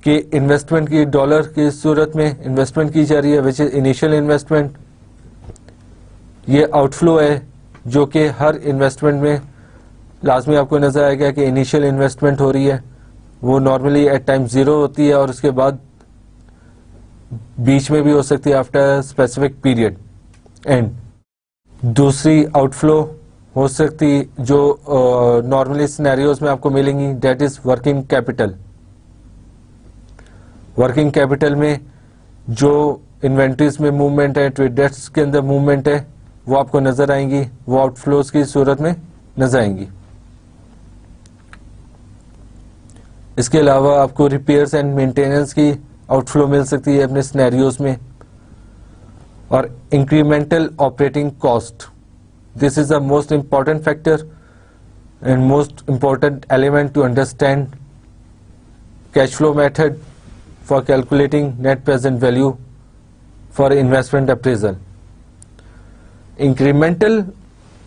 कि इन्वेस्टमेंट की डॉलर की सूरत में इन्वेस्टमेंट की जा रही है विच इज इनिशियल इन्वेस्टमेंट. ये आउटफ्लो है जो कि हर इन्वेस्टमेंट में लाजमी आपको नजर आएगा कि इनिशियल इन्वेस्टमेंट हो रही है. वो नॉर्मली एट टाइम 0 होती है और उसके बाद बीच में भी हो सकती है आफ्टर स्पेसिफिक पीरियड एंड. दूसरी आउटफ्लो हो सकती जो नॉर्मली सिनेरियोज में आपको मिलेंगी, that is working capital. Working capital में जो इन्वेंट्रीज में मूवमेंट है, ट्रेड डेट्स के अंदर मूवमेंट है, वो आपको नजर आएंगी, वो आउटफ्लोज की सूरत में नजर आएंगी. इसके अलावा आपको रिपेयर्स एंड मेंटेनेंस की आउटफ्लो मिल सकती है अपने सिनेरियोज में. और incremental operating cost, this is the most important factor and most important element to understand cash flow method for calculating net present value for investment appraisal. Incremental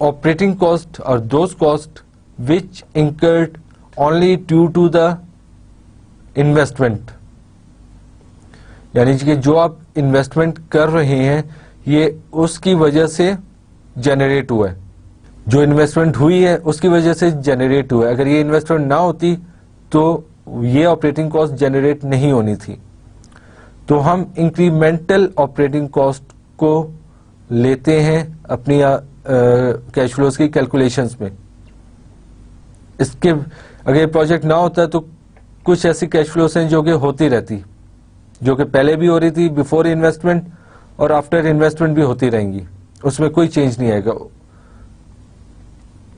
operating cost और those cost which incurred only due to the investment. यानी कि जो आप investment कर रहे हैं ये उसकी वजह से जनरेट हुआ है, जो इन्वेस्टमेंट हुई है उसकी वजह से जनरेट हुआ है. अगर ये इन्वेस्टमेंट ना होती तो ये ऑपरेटिंग कॉस्ट जनरेट नहीं होनी थी. तो हम इंक्रीमेंटल ऑपरेटिंग कॉस्ट को लेते हैं अपनी कैश फ्लोज की कैलकुलेशंस में. इसके अगर प्रोजेक्ट ना होता तो कुछ ऐसी कैश फ्लोज हैं जो कि होती रहती, जो कि पहले भी हो रही थी बिफोर इन्वेस्टमेंट और आफ्टर इन्वेस्टमेंट भी होती रहेंगी, उसमें कोई चेंज नहीं आएगा.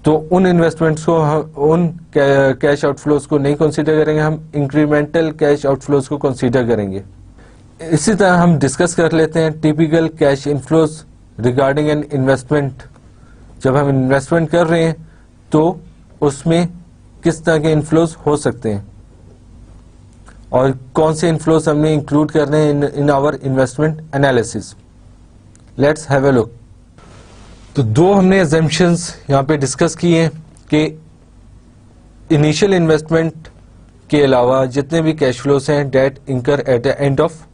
तो उन इन्वेस्टमेंट्स को उन कैश आउटफ्लोज को नहीं कंसीडर करेंगे, हम इंक्रीमेंटल कैश आउटफ्लोज को कंसीडर करेंगे। इसी तरह हम डिस्कस कर लेते हैं typical cash inflows regarding an investment. जब हम इन्वेस्टमेंट कर रहे हैं तो उसमें किस तरह के इनफ्लोज हो सकते हैं और कौन से इनफ्लोज हमने इंक्लूड करने हैं in our investment analysis. Let's have a look. तो दो हमने अजम्पशंस यहाँ पे डिस्कस किए हैं कि इनिशियल इन्वेस्टमेंट के अलावा जितने भी कैश फ्लोज हैं डेट इंकर eight the end of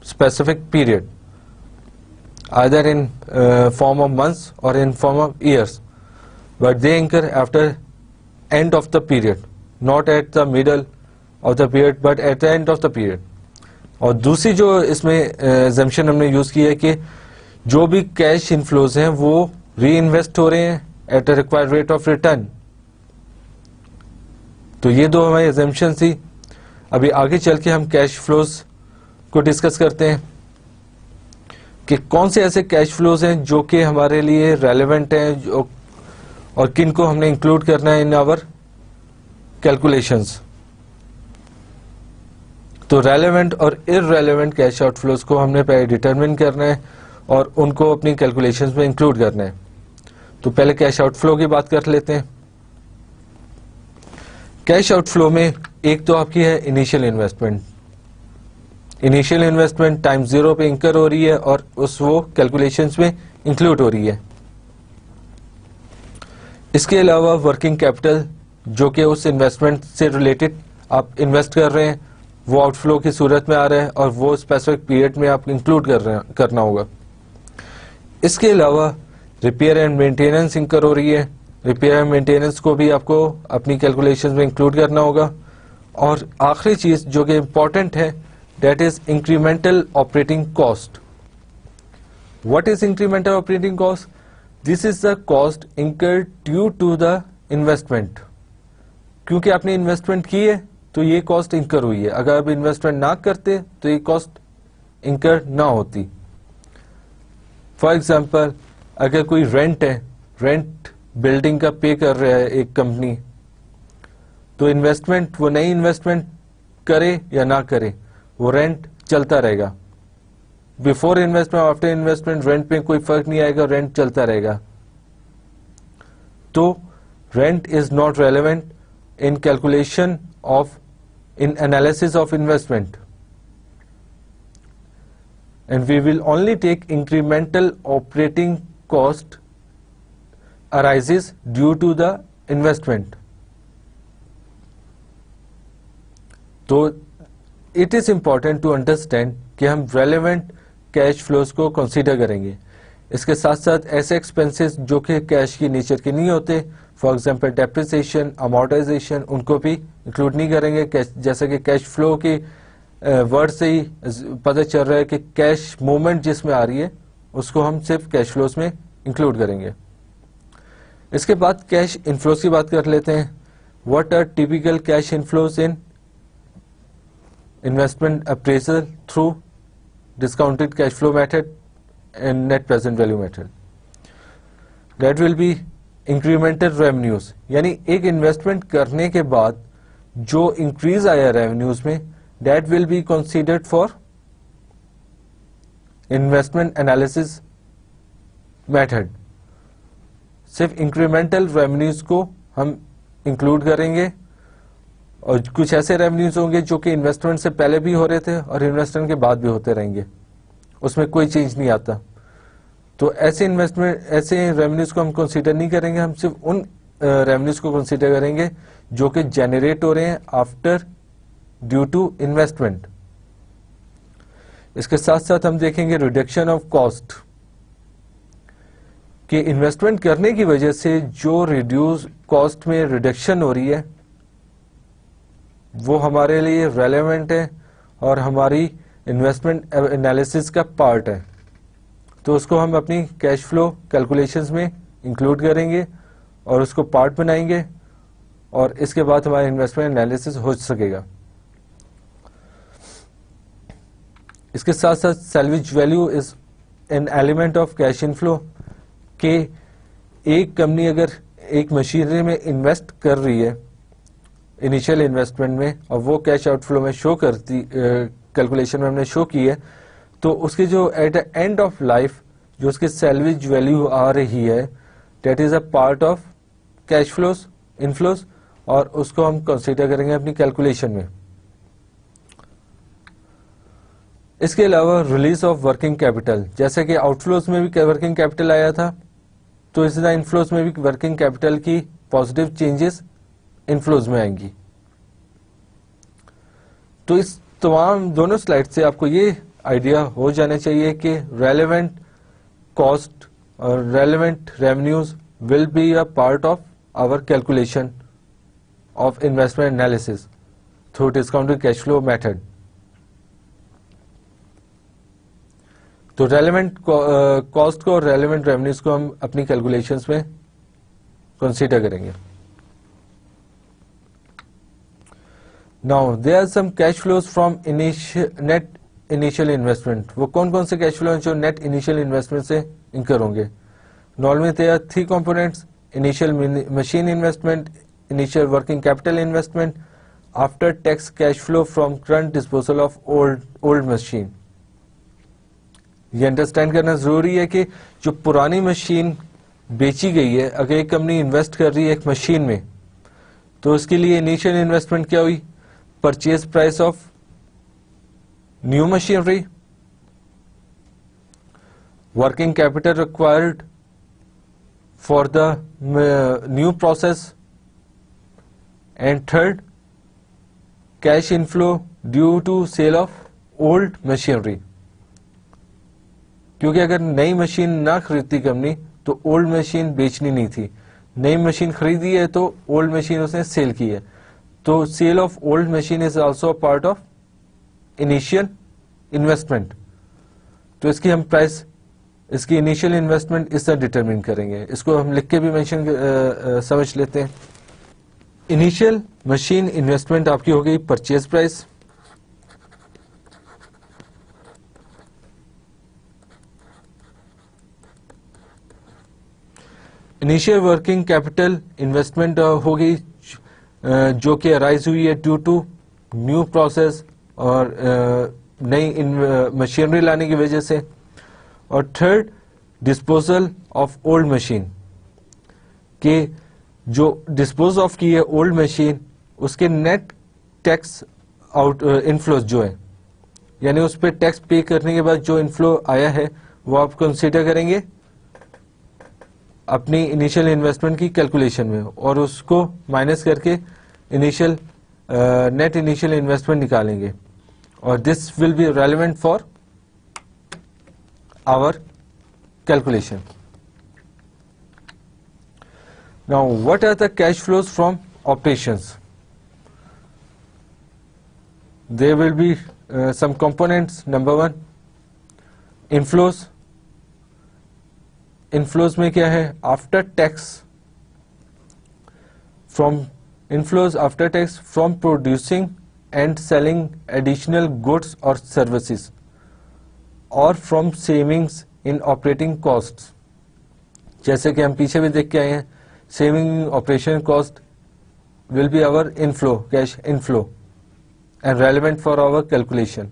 specific period, either in form of months or in form of years, but they incur after end of the period, not at the middle of the period but at the end of the period. और दूसरी जो इसमें assumption हमने use की है कि जो भी कैश इनफ्लोज हैं वो री इन्वेस्ट हो रहे हैं at a required rate of return. तो ये दो हमारी assumption थी। अभी आगे चल के हम कैश फ्लोज को डिस्कस करते हैं कि कौन से ऐसे कैश फ्लोज हैं जो कि हमारे लिए रेलेवेंट हैं जो और किन को हमने इंक्लूड करना है इन आवर कैलकुलेशंस। तो रेलेवेंट और इररेलेवेंट कैश आउटफ्लोज को हमने पहले डिटरमिन करना है और उनको अपनी कैलकुलेशंस में इंक्लूड करना है। तो पहले कैश आउटफ्लो की बात कर लेते हैं। कैश आउटफ्लो में एक तो आपकी है initial investment. Initial investment time zero पे इंकर हो रही है और उस वो कैलकुलेशंस में इंक्लूड हो रही है। इसके अलावा वर्किंग कैपिटल जो कि उस इन्वेस्टमेंट से रिलेटेड आप इन्वेस्ट कर रहे हैं वो आउटफ्लो की सूरत में आ रहा है और वो स्पेसिफिक पीरियड में आप इंक्लूड करना होगा। इसके अलावा रिपेयर एंड मेंटेनेंस इंकर हो रही है, रिपेयर एंड मेंटेनेंस को भी आपको अपनी कैलकुलेशंस में इंक्लूड करना होगा। और आखिरी चीज जो कि इंपॉर्टेंट है, that is incremental operating cost. What is incremental operating cost? This is the cost incurred due to the investment. क्योंकि आपने इन्वेस्टमेंट की है तो ये कॉस्ट इंकर हुई है, अगर आप इन्वेस्टमेंट ना करते तो ये कॉस्ट इंकर ना होती। फॉर एग्जाम्पल अगर कोई रेंट है, रेंट बिल्डिंग का पे कर रहा है एक कंपनी, तो इन्वेस्टमेंट वो नई इन्वेस्टमेंट करे या ना करे वो रेंट चलता रहेगा। Before investment after investment rent पे कोई फर्क नहीं आएगा, रेंट चलता रहेगा। तो rent is not relevant in calculation of in analysis of investment and we will only take incremental operating cost arises due to the investment. तो it is important to understand कि हम रेलेवेंट कैश फ्लोज को consider करेंगे। इसके साथ साथ ऐसे expenses जो कि कैश की नेचर के नहीं होते, फॉर एग्जांपल डेप्रिसिएशन, अमोर्टाइजेशन, उनको भी इंक्लूड नहीं करेंगे। जैसे कि कैश फ्लो के वर्ड से ही पता चल रहा है कि कैश मूवमेंट जिसमें आ रही है उसको हम सिर्फ कैश फ्लोज में इंक्लूड करेंगे। इसके बाद कैश इनफ्लोज की बात कर लेते हैं। What are typical cash inflows in investment appraisal through discounted cash flow method and net present value method. That will be incremental revenues, यानी एक इन्वेस्टमेंट करने के बाद जो इंक्रीज आया रेवेन्यूज में that will be considered for investment analysis method. सिर्फ incremental revenues को हम इंक्लूड करेंगे और कुछ ऐसे रेवेन्यूज होंगे जो कि इन्वेस्टमेंट से पहले भी हो रहे थे और इन्वेस्टमेंट के बाद भी होते रहेंगे, उसमें कोई चेंज नहीं आता। तो ऐसे रेवेन्यूज को हम कंसीडर नहीं करेंगे, हम सिर्फ उन रेवेन्यूज को कंसीडर करेंगे जो कि जनरेट हो रहे हैं आफ्टर ड्यू टू इन्वेस्टमेंट। इसके साथ साथ हम देखेंगे रिडक्शन ऑफ कॉस्ट, कि इन्वेस्टमेंट करने की वजह से जो रिड्यूस कॉस्ट में रिडक्शन हो रही है वो हमारे लिए रेलेवेंट है और हमारी इन्वेस्टमेंट एनालिसिस का पार्ट है। तो उसको हम अपनी कैश फ्लो कैलकुलेशंस में इंक्लूड करेंगे और उसको पार्ट बनाएंगे और इसके बाद हमारा इन्वेस्टमेंट एनालिसिस हो सकेगा। इसके साथ साथ salvage value is an element of cash inflow, कि एक कंपनी अगर एक मशीनरी में इन्वेस्ट कर रही है इनिशियल इन्वेस्टमेंट में और वो कैश आउटफ्लो में शो करती, कैलकुलेशन में हमने शो की है, तो उसकी जो at the end of life जो उसकी सैलवेज वैल्यू आ रही है that is a part of cash flows inflows, और उसको हम कंसीडर करेंगे अपनी कैलकुलेशन में। इसके अलावा रिलीज ऑफ वर्किंग कैपिटल, जैसे कि आउटफ्लोज में भी वर्किंग कैपिटल आया था, तो इसी तरह इनफ्लोज में भी वर्किंग कैपिटल की पॉजिटिव चेंजेस इनफ्लोज में आएंगी। तो इस तमाम दोनों स्लाइड से आपको ये आइडिया हो जाना चाहिए कि रेलेवेंट कॉस्ट और relevant revenues will be a part of our calculation of investment analysis through discounted cash flow method. तो रेलेवेंट कॉस्ट को और रेलेवेंट रेवेन्यूज को हम अपनी कैलकुलेशंस में कंसीडर करेंगे। Now there are some cash flows from net initial investment. वो कौन कौन से कैश फ्लो हैं जो नेट इनिशियल इन्वेस्टमेंट से इंकर होंगे? Normally there are 3 components: initial machine investment, initial working capital investment, after tax cash flow from current disposal of old machine. ये understand करना जरूरी है कि जो पुरानी मशीन बेची गई है, अगर एक कंपनी इन्वेस्ट कर रही है एक मशीन में, तो उसके लिए इनिशियल इन्वेस्टमेंट क्या हुई? Purchase price of new machinery, working capital required for the new process, and third cash inflow due to sale of old machinery. क्योंकि अगर नई मशीन ना खरीदती कंपनी तो ओल्ड मशीन बेचनी नहीं थी, नई मशीन खरीदी है तो ओल्ड मशीन उसने सेल की है, तो sale of old machine is also a part of initial investment. तो इसकी हम प्राइस, इसकी इनिशियल इन्वेस्टमेंट इस तरह डिटरमिन करेंगे। इसको हम लिख के भी मेंशन समझ लेते हैं। इनिशियल मशीन इन्वेस्टमेंट आपकी हो गई purchase price, initial working capital investment हो गई जो कि अराइज हुई है ड्यू टू न्यू प्रोसेस और नई मशीनरी लाने की वजह से, और third disposal of old machine, कि जो डिस्पोज ऑफ की है ओल्ड मशीन उसके नेट टैक्स आउट इनफ्लोज जो है, यानी उस पर टैक्स पे करने के बाद जो इनफ्लो आया है वो आप कंसीडर करेंगे अपनी इनिशियल इन्वेस्टमेंट की कैलकुलेशन में, और उसको माइनस करके इनिशियल नेट इनिशियल इन्वेस्टमेंट निकालेंगे, और this will be relevant for our calculation. Now what are the cash flows from operations? There will be some components. Number 1 inflows. Inflows में क्या है? After tax from inflows after tax from producing and selling additional goods और services, और from savings in operating costs. जैसे कि हम पीछे भी देख के आए हैं, saving operation cost will be our inflow, cash inflow, and relevant for our calculation.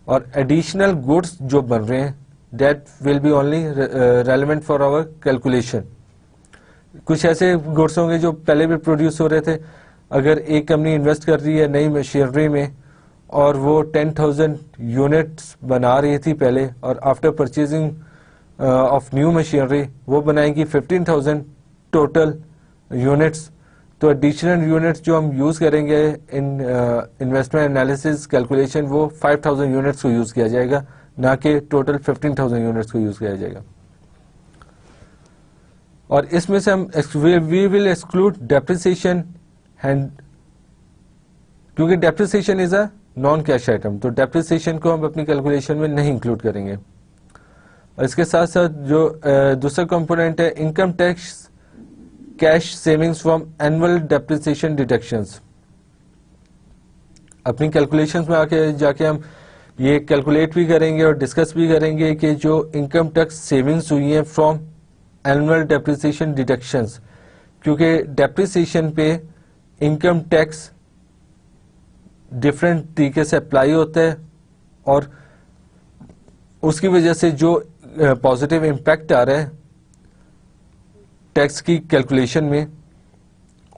और एडिशनल गुड्स जो बन रहे हैं that will be only relevant for our calculation। कुछ ऐसे गुड्स होंगे जो पहले भी प्रोड्यूस हो रहे थे। अगर एक कंपनी इन्वेस्ट कर रही है नई मशीनरी में और वो 10,000 यूनिट्स बना रही थी पहले, और after purchasing of new machinery वो बनाएगी 15,000 टोटल यूनिट्स, तो एडिशनल यूनिट्स जो हम यूज करेंगे इन इन्वेस्टमेंट एनालिसिस कैलकुलेशन वो 5,000 यूनिट्स को यूज किया जाएगा, ना कि टोटल 15,000 यूनिट्स को यूज किया जाएगा। और इसमें से हम वी विल एक्सक्लूड डेप्रिसिएशन, क्योंकि depreciation is a non cash item, तो डेप्रिसिएशन को हम अपनी कैलकुलेशन में नहीं इंक्लूड करेंगे। और इसके साथ साथ जो दूसरा कंपोनेंट है income tax cash savings from annual depreciation deductions. अपनी कैलकुलेशंस में आके जाके हम ये कैलकुलेट भी करेंगे और डिस्कस भी करेंगे कि जो इनकम टैक्स सेविंग्स हुई हैं फ्रॉम एनुअल डेप्रिसिएशन डिडक्शंस, क्योंकि डेप्रिसिएशन पे इनकम टैक्स डिफरेंट तरीके से अप्लाई होता है और उसकी वजह से जो पॉजिटिव इम्पैक्ट आ रहा है टैक्स की कैलकुलेशन में,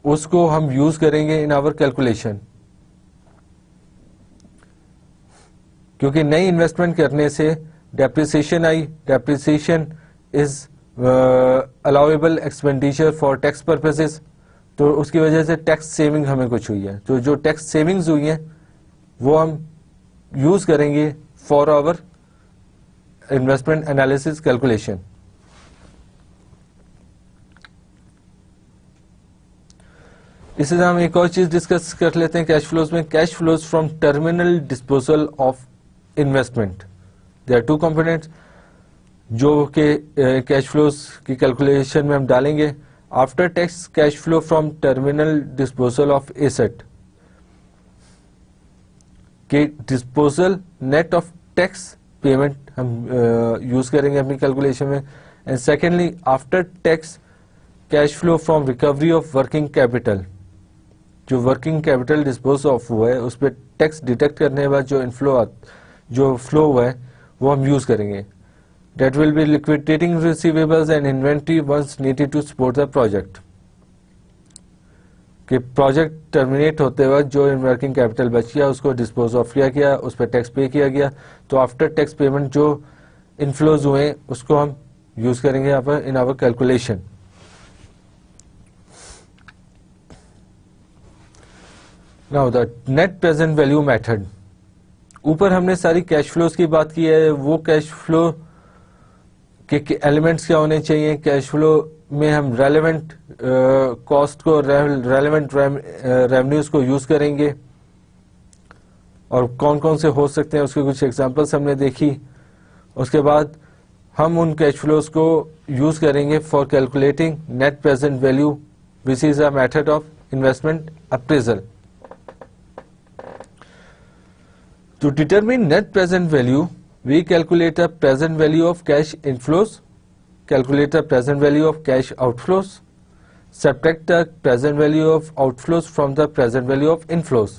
उसको हम यूज करेंगे इन आवर कैलकुलेशन। क्योंकि नई इन्वेस्टमेंट करने से depreciation I, depreciation is allowable expenditure for tax purposes, तो उसकी वजह से टैक्स सेविंग हमें कुछ हुई है। तो जो टैक्स सेविंग्स हुई हैं वो हम यूज करेंगे for our investment analysis calculation. इसी तरह हम एक और चीज डिस्कस कर लेते हैं कैश फ्लोज में, cash flows from terminal disposal of investment. There are two components जो के कैश फ्लोज की कैलकुलेशन में हम डालेंगे। After tax cash flow from terminal disposal of asset, के disposal net of tax payment हम यूज करेंगे अपनी कैलकुलेशन में। And secondly after tax cash flow from recovery of working capital, जो वर्किंग कैपिटल डिस्पोज ऑफ हुआ है उस पर टैक्स डिडक्ट करने के बाद जो फ्लो हुआ है वो हम यूज करेंगे। That will be liquidating receivables and inventory once needed to support the project. कि प्रोजेक्ट टर्मिनेट होते वक्त जो वर्किंग कैपिटल बच गया उसको डिस्पोज ऑफ किया गया, उस पर टैक्स पे किया गया, तो आफ्टर टैक्स पेमेंट जो इनफ्लोज हुए उसको हम यूज करेंगे यहाँ पर in our calculation. Now the net present value method. ऊपर हमने सारी कैश फ्लोज की बात की है, वो कैश फ्लो के एलिमेंट्स क्या होने चाहिए। कैश फ्लो में हम रेलेवेंट कॉस्ट को, रेलेवेंट रेवेन्यूज को यूज करेंगे और कौन कौन से हो सकते हैं उसके कुछ एग्जांपल्स हमने देखी। उसके बाद हम उन कैश फ्लोज को यूज करेंगे for calculating net present value which is a method of investment appraisal. To determine net present value we calculate the present value of cash inflows, calculate the present value of cash outflows, subtract the present value of outflows from the present value of inflows.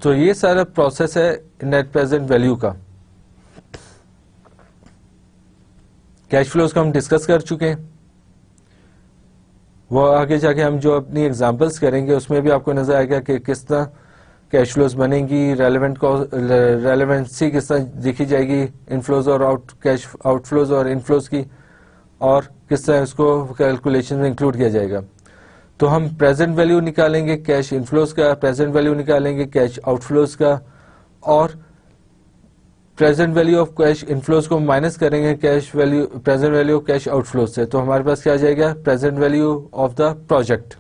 तो ये सारा process है net present value का। Cash flows को हम discuss कर चुके हैं, वो आगे जाके हम जो अपनी एग्जांपल्स करेंगे उसमें भी आपको नजर आएगा कि किस तरह कैश फ्लोज बनेंगी, रेलेवेंसी किस तरह देखी जाएगी इनफ्लोज और कैश आउटफ्लोज और इनफ्लोज की, और किस तरह इसको कैलकुलेशन में इंक्लूड किया जाएगा। तो हम प्रेजेंट वैल्यू निकालेंगे कैश इनफ्लोज का, प्रेजेंट वैल्यू निकालेंगे कैश आउटफ्लोज का, और present value of cash inflows को माइनस करेंगे cash value present value of cash outflows से, तो हमारे पास क्या आ जाएगा, present value of the project.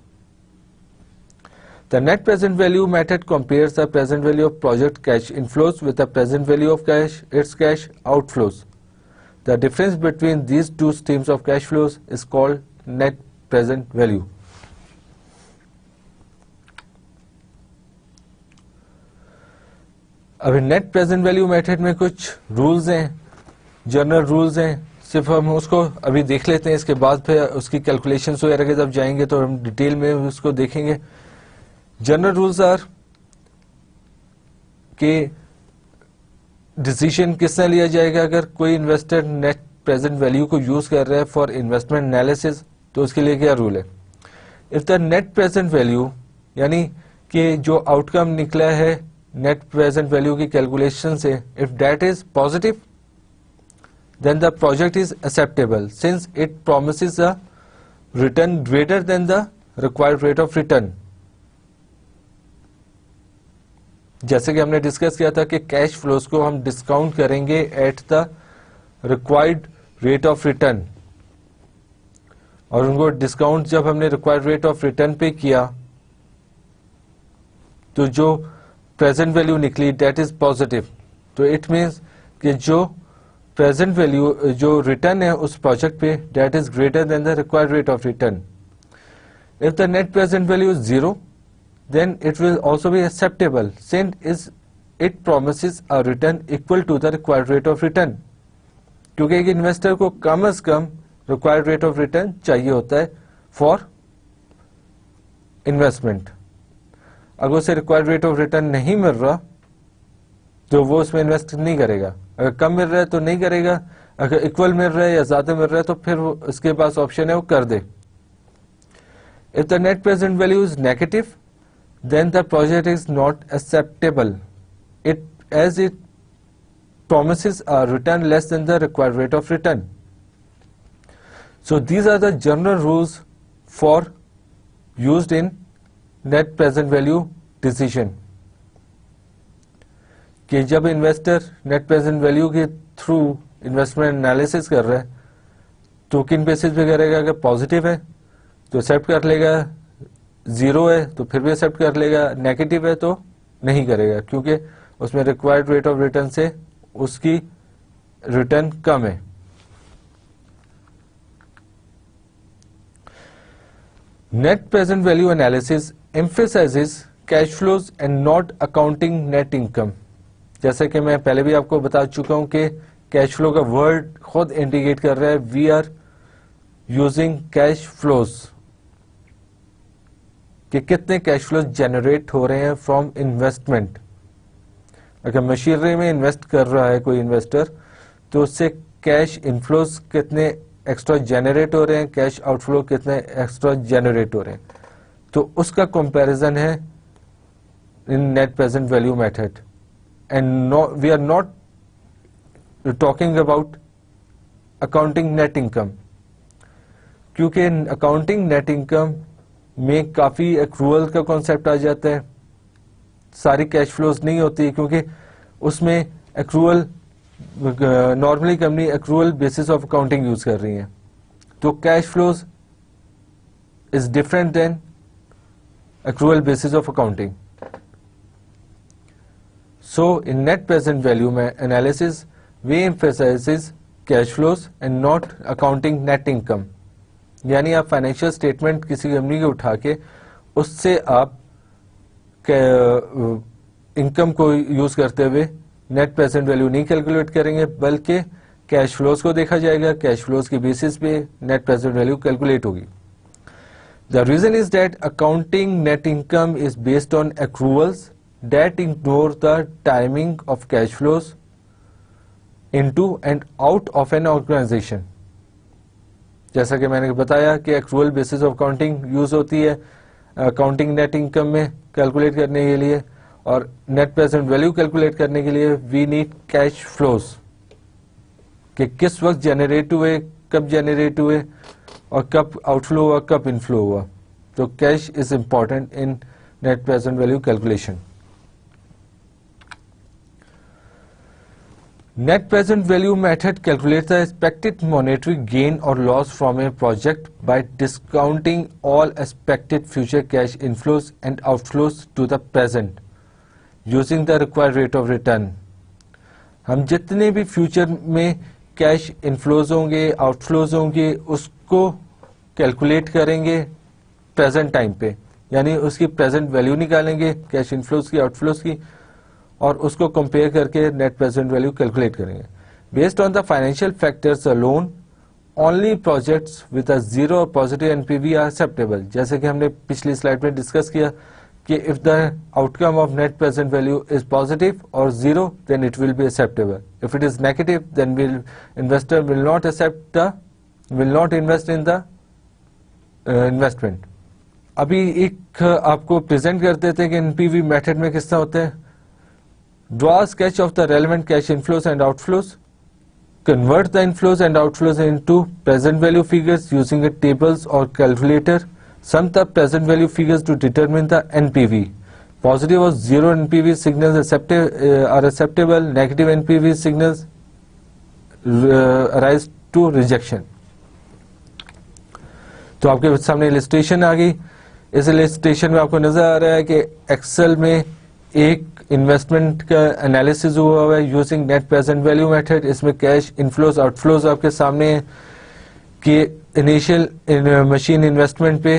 The net present value method compares the present value of project cash inflows with the present value of its cash outflows. The difference between these two streams of cash flows is called net present value. अभी net present value method में कुछ rules हैं, general rules हैं, सिर्फ हम उसको अभी देख लेते हैं, इसके बाद फिर उसकी कैलकुलेशंस वगैरह के जब जाएंगे तो हम डिटेल में उसको देखेंगे। जनरल रूल्स आर कि डिसीजन किस तरह लिया जाएगा अगर कोई इन्वेस्टर नेट प्रेजेंट वैल्यू को यूज कर रहा है फॉर इन्वेस्टमेंट एनालिसिस, तो उसके लिए क्या रूल है। If the net present value, यानी कि जो आउटकम निकला है नेट प्रेजेंट वैल्यू की कैलकुलेशन से, if that is positive then the project is acceptable since it promises a return greater than the required rate of return. जैसे कि हमने डिस्कस किया था कि कैश फ्लोज को हम डिस्काउंट करेंगे at the required rate of return, और उनको डिस्काउंट जब हमने रिक्वायर्ड रेट ऑफ रिटर्न पे किया तो जो प्रेजेंट वैल्यू निकली दैट इज पॉजिटिव। तो इट मीन्स कि जो प्रेजेंट वैल्यू जो रिटर्न है उस प्रोजेक्ट पे that is greater than the required rate of return. If the net present value is zero then it will also be acceptable since it promises a return equal to the required rate of return, क्योंकि एक investor को कम से कम required rate of return चाहिए होता है for investment, अगर उसे required rate of return नहीं मिल रहा तो वो उसमें इन्वेस्ट नहीं करेगा। अगर कम मिल रहा है तो नहीं करेगा, अगर इक्वल मिल रहा है या ज्यादा मिल रहा है तो फिर उसके पास ऑप्शन है वो कर दे। If the net present value is negative then the project is not acceptable as it promises a return less than the required rate of return. So these are the general rules for used in net present value decision कि जब investor net present value के through investment analysis कर रहा है तो किन basis पे करेगा, अगर पॉजिटिव है तो एक्सेप्ट कर लेगा, जीरो है तो फिर भी एक्सेप्ट कर लेगा, नेगेटिव है तो नहीं करेगा क्योंकि उसमें रिक्वायर्ड रेट ऑफ रिटर्न से उसकी रिटर्न कम है। Net present value analysis emphasises cash flows and not accounting net income. जैसे कि मैं पहले भी आपको बता चुका हूं कि कैश फ्लो का वर्ड खुद इंडिकेट कर रहा है we are using cash flows, कि कितने कैश फ्लो जनरेट हो रहे हैं फ्रॉम इन्वेस्टमेंट। अगर मशीनरी में इन्वेस्ट कर रहा है कोई इन्वेस्टर तो उससे कैश इनफ्लोज कितने एक्स्ट्रा जनरेट हो रहे हैं, कैश आउटफ्लो कितने एक्स्ट्रा जनरेट हो रहे हैं, तो उसका कंपैरिजन है in net present value method. And we are not talking about accounting net income, क्योंकि अकाउंटिंग नेट इनकम में काफी एक्रूअल का कॉन्सेप्ट आ जाता है, सारी कैश फ्लोज नहीं होती क्योंकि उसमें accrual normally company accrual basis of accounting use कर रही है, तो cash flows is different than accrual basis of accounting. So in net present value में analysis we emphasises cash flows and not accounting net income, यानी आप financial statement किसी company के उठा के उससे आप इनकम को यूज करते हुए नेट प्रेजेंट वैल्यू नहीं कैलकुलेट करेंगे, बल्कि कैश फ्लोज को देखा जाएगा, कैश फ्लोज की बेसिस पे नेट प्रेजेंट वैल्यू कैलकुलेट होगी। The reason is that accounting net income is based on accruals that ignore the timing of cash flows into and out of an organisation. जैसा कि मैंने बताया कि accrual basis of accounting use होती है accounting net income में calculate करने के लिए, और नेट प्रेजेंट वैल्यू कैलकुलेट करने के लिए वी नीड कैश फ्लोज, कि किस वक्त जनरेट हुए, कब जनरेट हुए और कब आउटफ्लो हुआ, कब इनफ्लो हुआ। तो cash is important in net present value calculation. Net present value method calculates the expected monetary gain or loss from a project by discounting all expected future cash inflows and outflows to the present using the required rate of return. हम जितने भी future में cash inflows होंगे, outflows होंगे, उसको calculate करेंगे present time पे, यानी उसकी प्रेजेंट वैल्यू निकालेंगे कैश इनफ्लोज की, आउटफ्लोज की, और उसको कंपेयर करके नेट प्रेजेंट वैल्यू कैलकुलेट करेंगे। Based on the financial factors alone only projects with a zero positive NPV are acceptable. जैसे कि हमने पिछली स्लाइड में डिस्कस किया कि if the outcome of net present value is positive और zero then it will be acceptable, if it is negative then will investor will not invest in the investment. अभी एक आपको प्रेजेंट कर देते हैं कि एनपीवी मेथड में किस तरह होते हैं। Draw a sketch of the relevant cash inflows and outflows. Convert the inflows and outflows into present value figures using a tables or calculator. Sum the present value figures to determine the NPV. Positive or zero NPV signals are acceptable. Negative NPV signals arise to rejection. तो आपके सामने illustration आ गई। इस illustration में आपको नजर आ रहा है कि एक्सेल में एक इन्वेस्टमेंट का एनालिसिस हुआ हुआ है using net present value method. इसमें कैश इनफ्लोज आउटफ्लोज आपके सामने है कि इनिशियल मशीन इन्वेस्टमेंट पे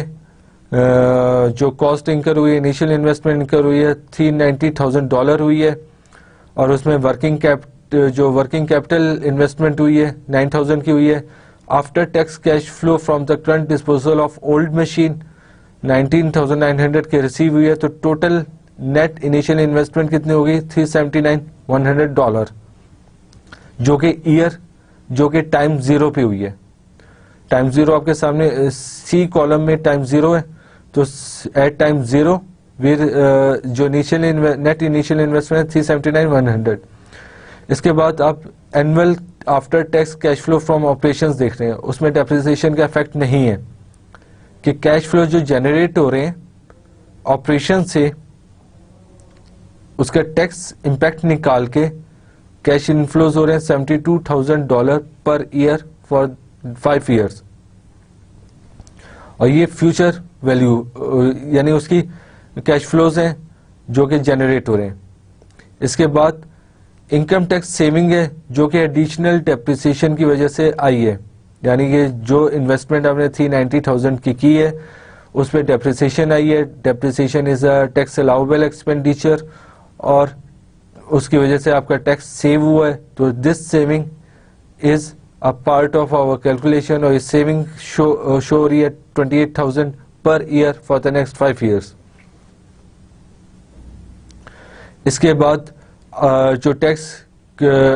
जो कॉस्ट इंकर हुई है, इनिशियल इन्वेस्टमेंट इंकर हुई है $390,000 हुई है, और उसमें वर्किंग कैपिटल इन्वेस्टमेंट हुई है 9,000 की हुई है। After tax cash flow from the current disposal of old machine 19,900 के रिसीव हुई है, तो टोटल नेट इनिशियल इन्वेस्टमेंट कितनी होगी? $379,100, जो कि ईयर, जो कि टाइम जीरो पे हुई है। टाइम जीरो आपके सामने सी कॉलम में टाइम जीरो है, तो एट टाइम जीरो जो इनिशियल नेट इनिशियल इन्वेस्टमेंट 379,100। इसके बाद आप annual after tax cash flow from operations देख रहे हैं, उसमें डेप्रिसिएशन का इफेक्ट नहीं है कि कैश फ्लो जो जनरेट हो रहे हैं ऑपरेशन से, उसका टैक्स इंपैक्ट निकाल के कैश इनफ्लोज हो रहे हैं $72,000 पर ईयर फॉर 5 years, और ये फ्यूचर वैल्यू यानी उसकी कैश फ्लोज हैं जो कि जनरेट हो रहे हैं। इसके बाद इनकम टैक्स सेविंग है जो कि एडिशनल डेप्रिसिएशन की वजह से आई है, यानी कि जो इन्वेस्टमेंट आपने 390,000 की है उस पर डेप्रिसिएशन आई है। Depreciation is a tax allowable expenditure और उसकी वजह से आपका टैक्स सेव हुआ है, तो this saving is a part of our calculation, और इस सेविंग शो रही है 28,000 per year for the next 5 years। इसके बाद जो tax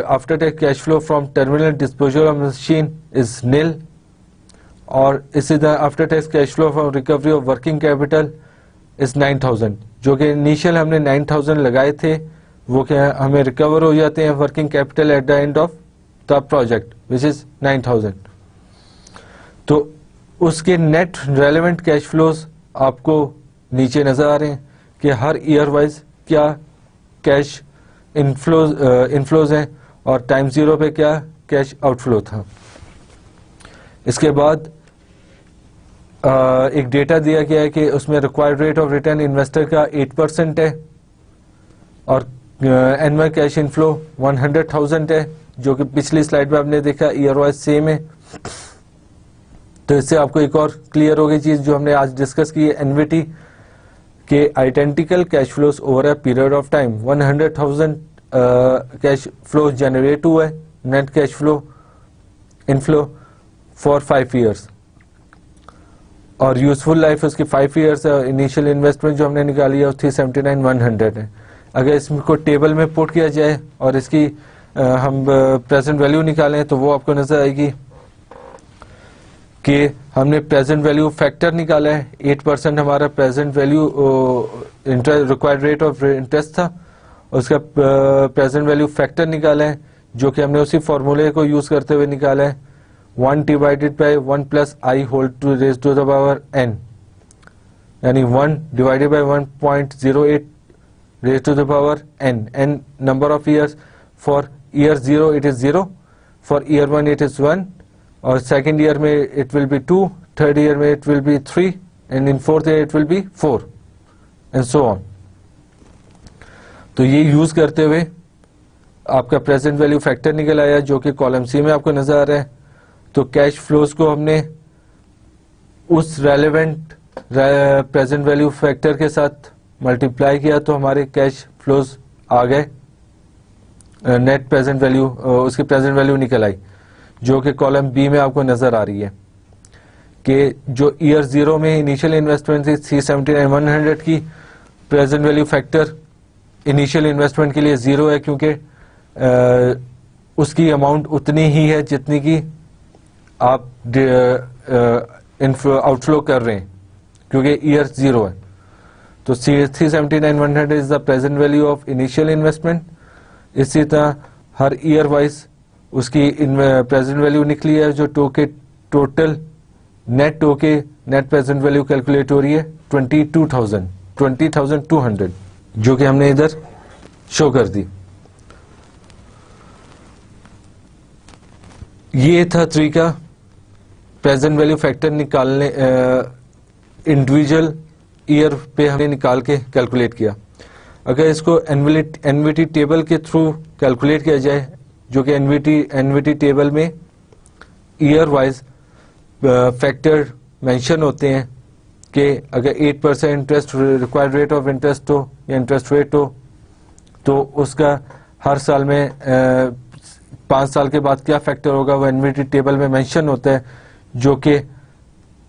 after tax cash flow from terminal disposal of machine is nil, और इसी तरह after tax cash flow from recovery of working capital is 9,000, जो कि इनिशियल हमने 9,000 लगाए थे वो क्या हमें रिकवर हो जाते हैं working capital eight the end of the project which is 9,000। तो उसके नेट रेलेवेंट कैश फ्लोज आपको नीचे नजर आ रहे हैं कि हर ईयर वाइज क्या कैश इनफ्लोज हैं और टाइम जीरो पे क्या कैश आउटफ्लो था। इसके बाद एक डेटा दिया गया है कि उसमें required rate of return investor का 8% है और एनुअल कैश इनफ्लो 100,000 है, जो कि पिछली स्लाइड में आपने देखा ईयर वाइज सेम है। तो इससे आपको एक और क्लियर हो गई चीज जो हमने आज डिस्कस की है, एनवीटी के identical cash flows over a period of time. 100,000 cash flow generate हुआ है, net cash flow inflow for 5 years, और यूजफुल लाइफ उसकी 5 years है। इनिशियल इन्वेस्टमेंट जो हमने निकाली है 379,100 है। अगर इसको टेबल में पुट किया जाए और इसकी हम प्रेजेंट वैल्यू निकालें तो वो आपको नजर आएगी कि हमने प्रेजेंट वैल्यू फैक्टर निकाला है। 8% हमारा present value interest required rate of interest था, उसका प्रेजेंट वैल्यू फैक्टर निकाला है जो कि हमने उसी फॉर्मूले को यूज करते हुए निकाला है 1 divided by 1 plus I whole to raised to the power n, यानी 1 divided by 1.08 raised to the power n, n number of years। for year 0 it is 0, for year 1 it is 1, और second year में it will be 2, third year में it will be 3, and in fourth year it will be 4 and so on। तो ये use करते हुए आपका present value factor निकल आया जो कि कॉलम सी में आपको नजर आ रहा है। तो कैश फ्लोज को हमने उस रेलेवेंट प्रेजेंट वैल्यू फैक्टर के साथ मल्टीप्लाई किया तो हमारे कैश फ्लोज आ गए, नेट प्रेजेंट वैल्यू उसकी प्रेजेंट वैल्यू निकल आई जो कि कॉलम बी में आपको नजर आ रही है कि जो ईयर 0 में इनिशियल इन्वेस्टमेंट थी 379,100 की, present value factor initial investment के लिए 0 है क्योंकि उसकी अमाउंट उतनी ही है जितनी की आप आउटफ्लो कर रहे हैं क्योंकि ईयर 0 है। तो 379,100 is the present value of initial investment. इसी तरह हर ईयर वाइज उसकी प्रेजेंट वैल्यू निकली है जो total net present value calculate हो रही है 20,200 जो कि हमने इधर शो कर दी। ये था तरीका प्रेजेंट वैल्यू फैक्टर निकालने, इंडिविजुअल ईयर पे हमने निकाल के कैलकुलेट किया। अगर इसको एनवीटी टेबल के थ्रू कैलकुलेट किया जाए जो कि एनवीटी टेबल में ईयर वाइज फैक्टर मेंशन होते हैं कि अगर 8% interest required rate of interest हो या इंटरेस्ट रेट हो तो उसका हर साल में 5 साल के बाद क्या फैक्टर होगा वो एनवीटी टेबल में मेंशन होता है जो कि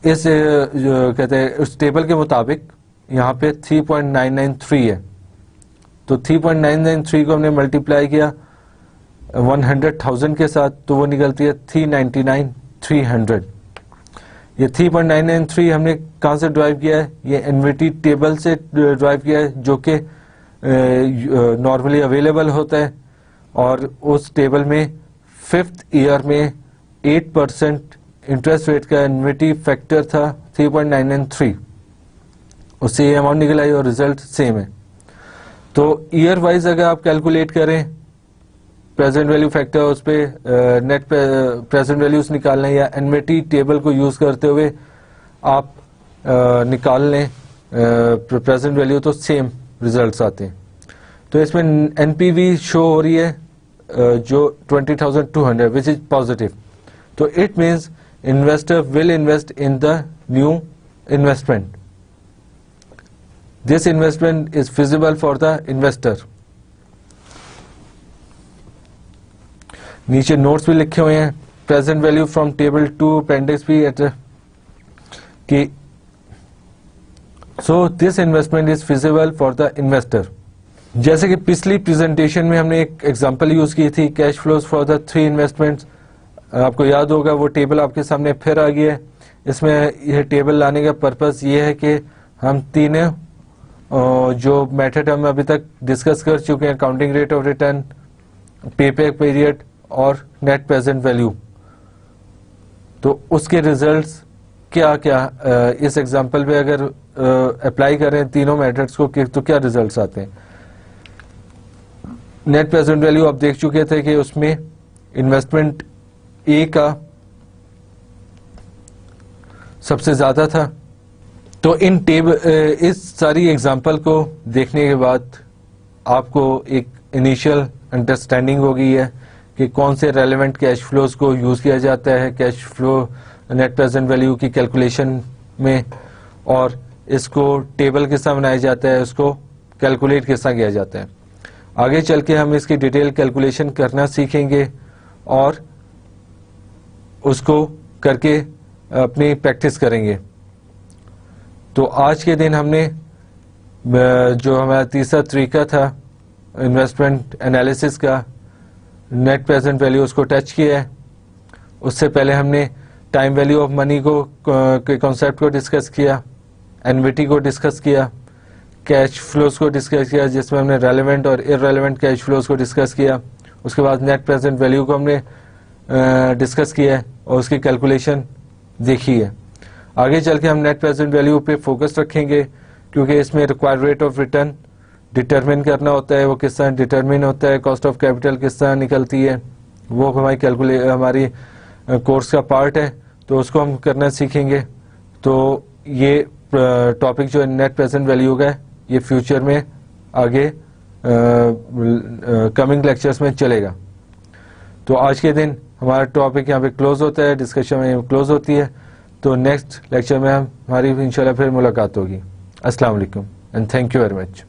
इस जो कहते हैं उस टेबल के मुताबिक यहाँ पे 3.993 है, तो 3.993 को हमने मल्टीप्लाई किया 100,000 के साथ, तो वो निकलती है 399,300। ये 3.993 हमने कहाँ से ड्राइव किया है? ये एनवीटी टेबल से ड्राइव किया है, जो कि नॉर्मली अवेलेबल होता है, और उस टेबल में 5th ईयर में 8% इंटरेस्ट रेट का एनवीटी फैक्टर था 3.993, उससे ये अमाउंट निकल आई और रिजल्ट सेम है। तो ईयर वाइज अगर आप कैलकुलेट करें प्रेजेंट वैल्यू फैक्टर, उस पर नेट प्रेजेंट वैल्यूज निकालना है या एनवीटी टेबल को यूज करते हुए आप निकाल लें प्रेजेंट वैल्यू, तो सेम रिजल्ट्स आते हैं। तो इसमें एनपीवी शो हो रही है जो 20,200 विच इज पॉजिटिव, तो it means investor will invest in the new investment. This investment is feasible for the investor. नीचे नोट्स भी लिखे हुए हैं, present value from table 2 appendix भी कि so this investment is feasible for the investor. जैसे कि पिछली प्रेजेंटेशन में हमने एक एग्जांपल यूज की थी, cash flows for the 3 investments. आपको याद होगा वो टेबल आपके सामने फिर आ गया है। इसमें यह टेबल लाने का पर्पस ये है कि हम तीनों जो मेथड हम अभी तक डिस्कस कर चुके हैं, counting rate of return, payback period और नेट प्रेजेंट वैल्यू, तो उसके रिजल्ट्स क्या क्या इस एग्जांपल पे अगर अप्लाई करें तीनों मेथड्स को तो क्या रिजल्ट्स आते हैं। नेट प्रेजेंट वैल्यू आप देख चुके थे कि उसमें इन्वेस्टमेंट ए का सबसे ज्यादा था। तो इन इस सारी एग्जांपल को देखने के बाद आपको एक इनिशियल अंडरस्टैंडिंग हो गई है कि कौन से रेलेवेंट कैश फ्लोज को यूज किया जाता है cash flow net present value की कैलकुलेशन में, और इसको टेबल किस तरह बनाया जाता है, उसको कैलकुलेट किस तरह किया जाता है। आगे चल के हम इसकी डिटेल कैलकुलेशन करना सीखेंगे और उसको करके अपनी प्रैक्टिस करेंगे। तो आज के दिन हमने जो हमारा तीसरा तरीका था इन्वेस्टमेंट एनालिसिस का, नेट प्रेजेंट वैल्यू, उसको टच किया है। उससे पहले हमने टाइम वैल्यू ऑफ मनी के कॉन्सेप्ट को डिस्कस किया, एनवीटी को डिस्कस किया, कैश फ्लोज को डिस्कस किया जिसमें हमने रेलेवेंट और इररेलेवेंट कैश फ्लोज को डिस्कस किया। उसके बाद नेट प्रेजेंट वैल्यू को हमने डिस्कस किया है और उसकी कैलकुलेशन देखी है। आगे चल के हम नेट प्रेजेंट वैल्यू पे फोकस रखेंगे क्योंकि इसमें required rate of return determine करना होता है, वो किस तरह डिटरमिन होता है, कॉस्ट ऑफ कैपिटल किस तरह निकलती है, वो हमारी कोर्स का पार्ट है, तो उसको हम करना सीखेंगे। तो ये टॉपिक जो नेट प्रेजेंट वैल्यू का है ये फ्यूचर में आगे कमिंग लेक्चर्स में चलेगा। तो आज के दिन हमारा टॉपिक यहाँ पे क्लोज होता है, डिस्कशन में क्लोज होती है। तो नेक्स्ट लेक्चर में हमारी इंशाल्लाह फिर मुलाकात होगी। अस्सलाम वालेकुम and thank you very much.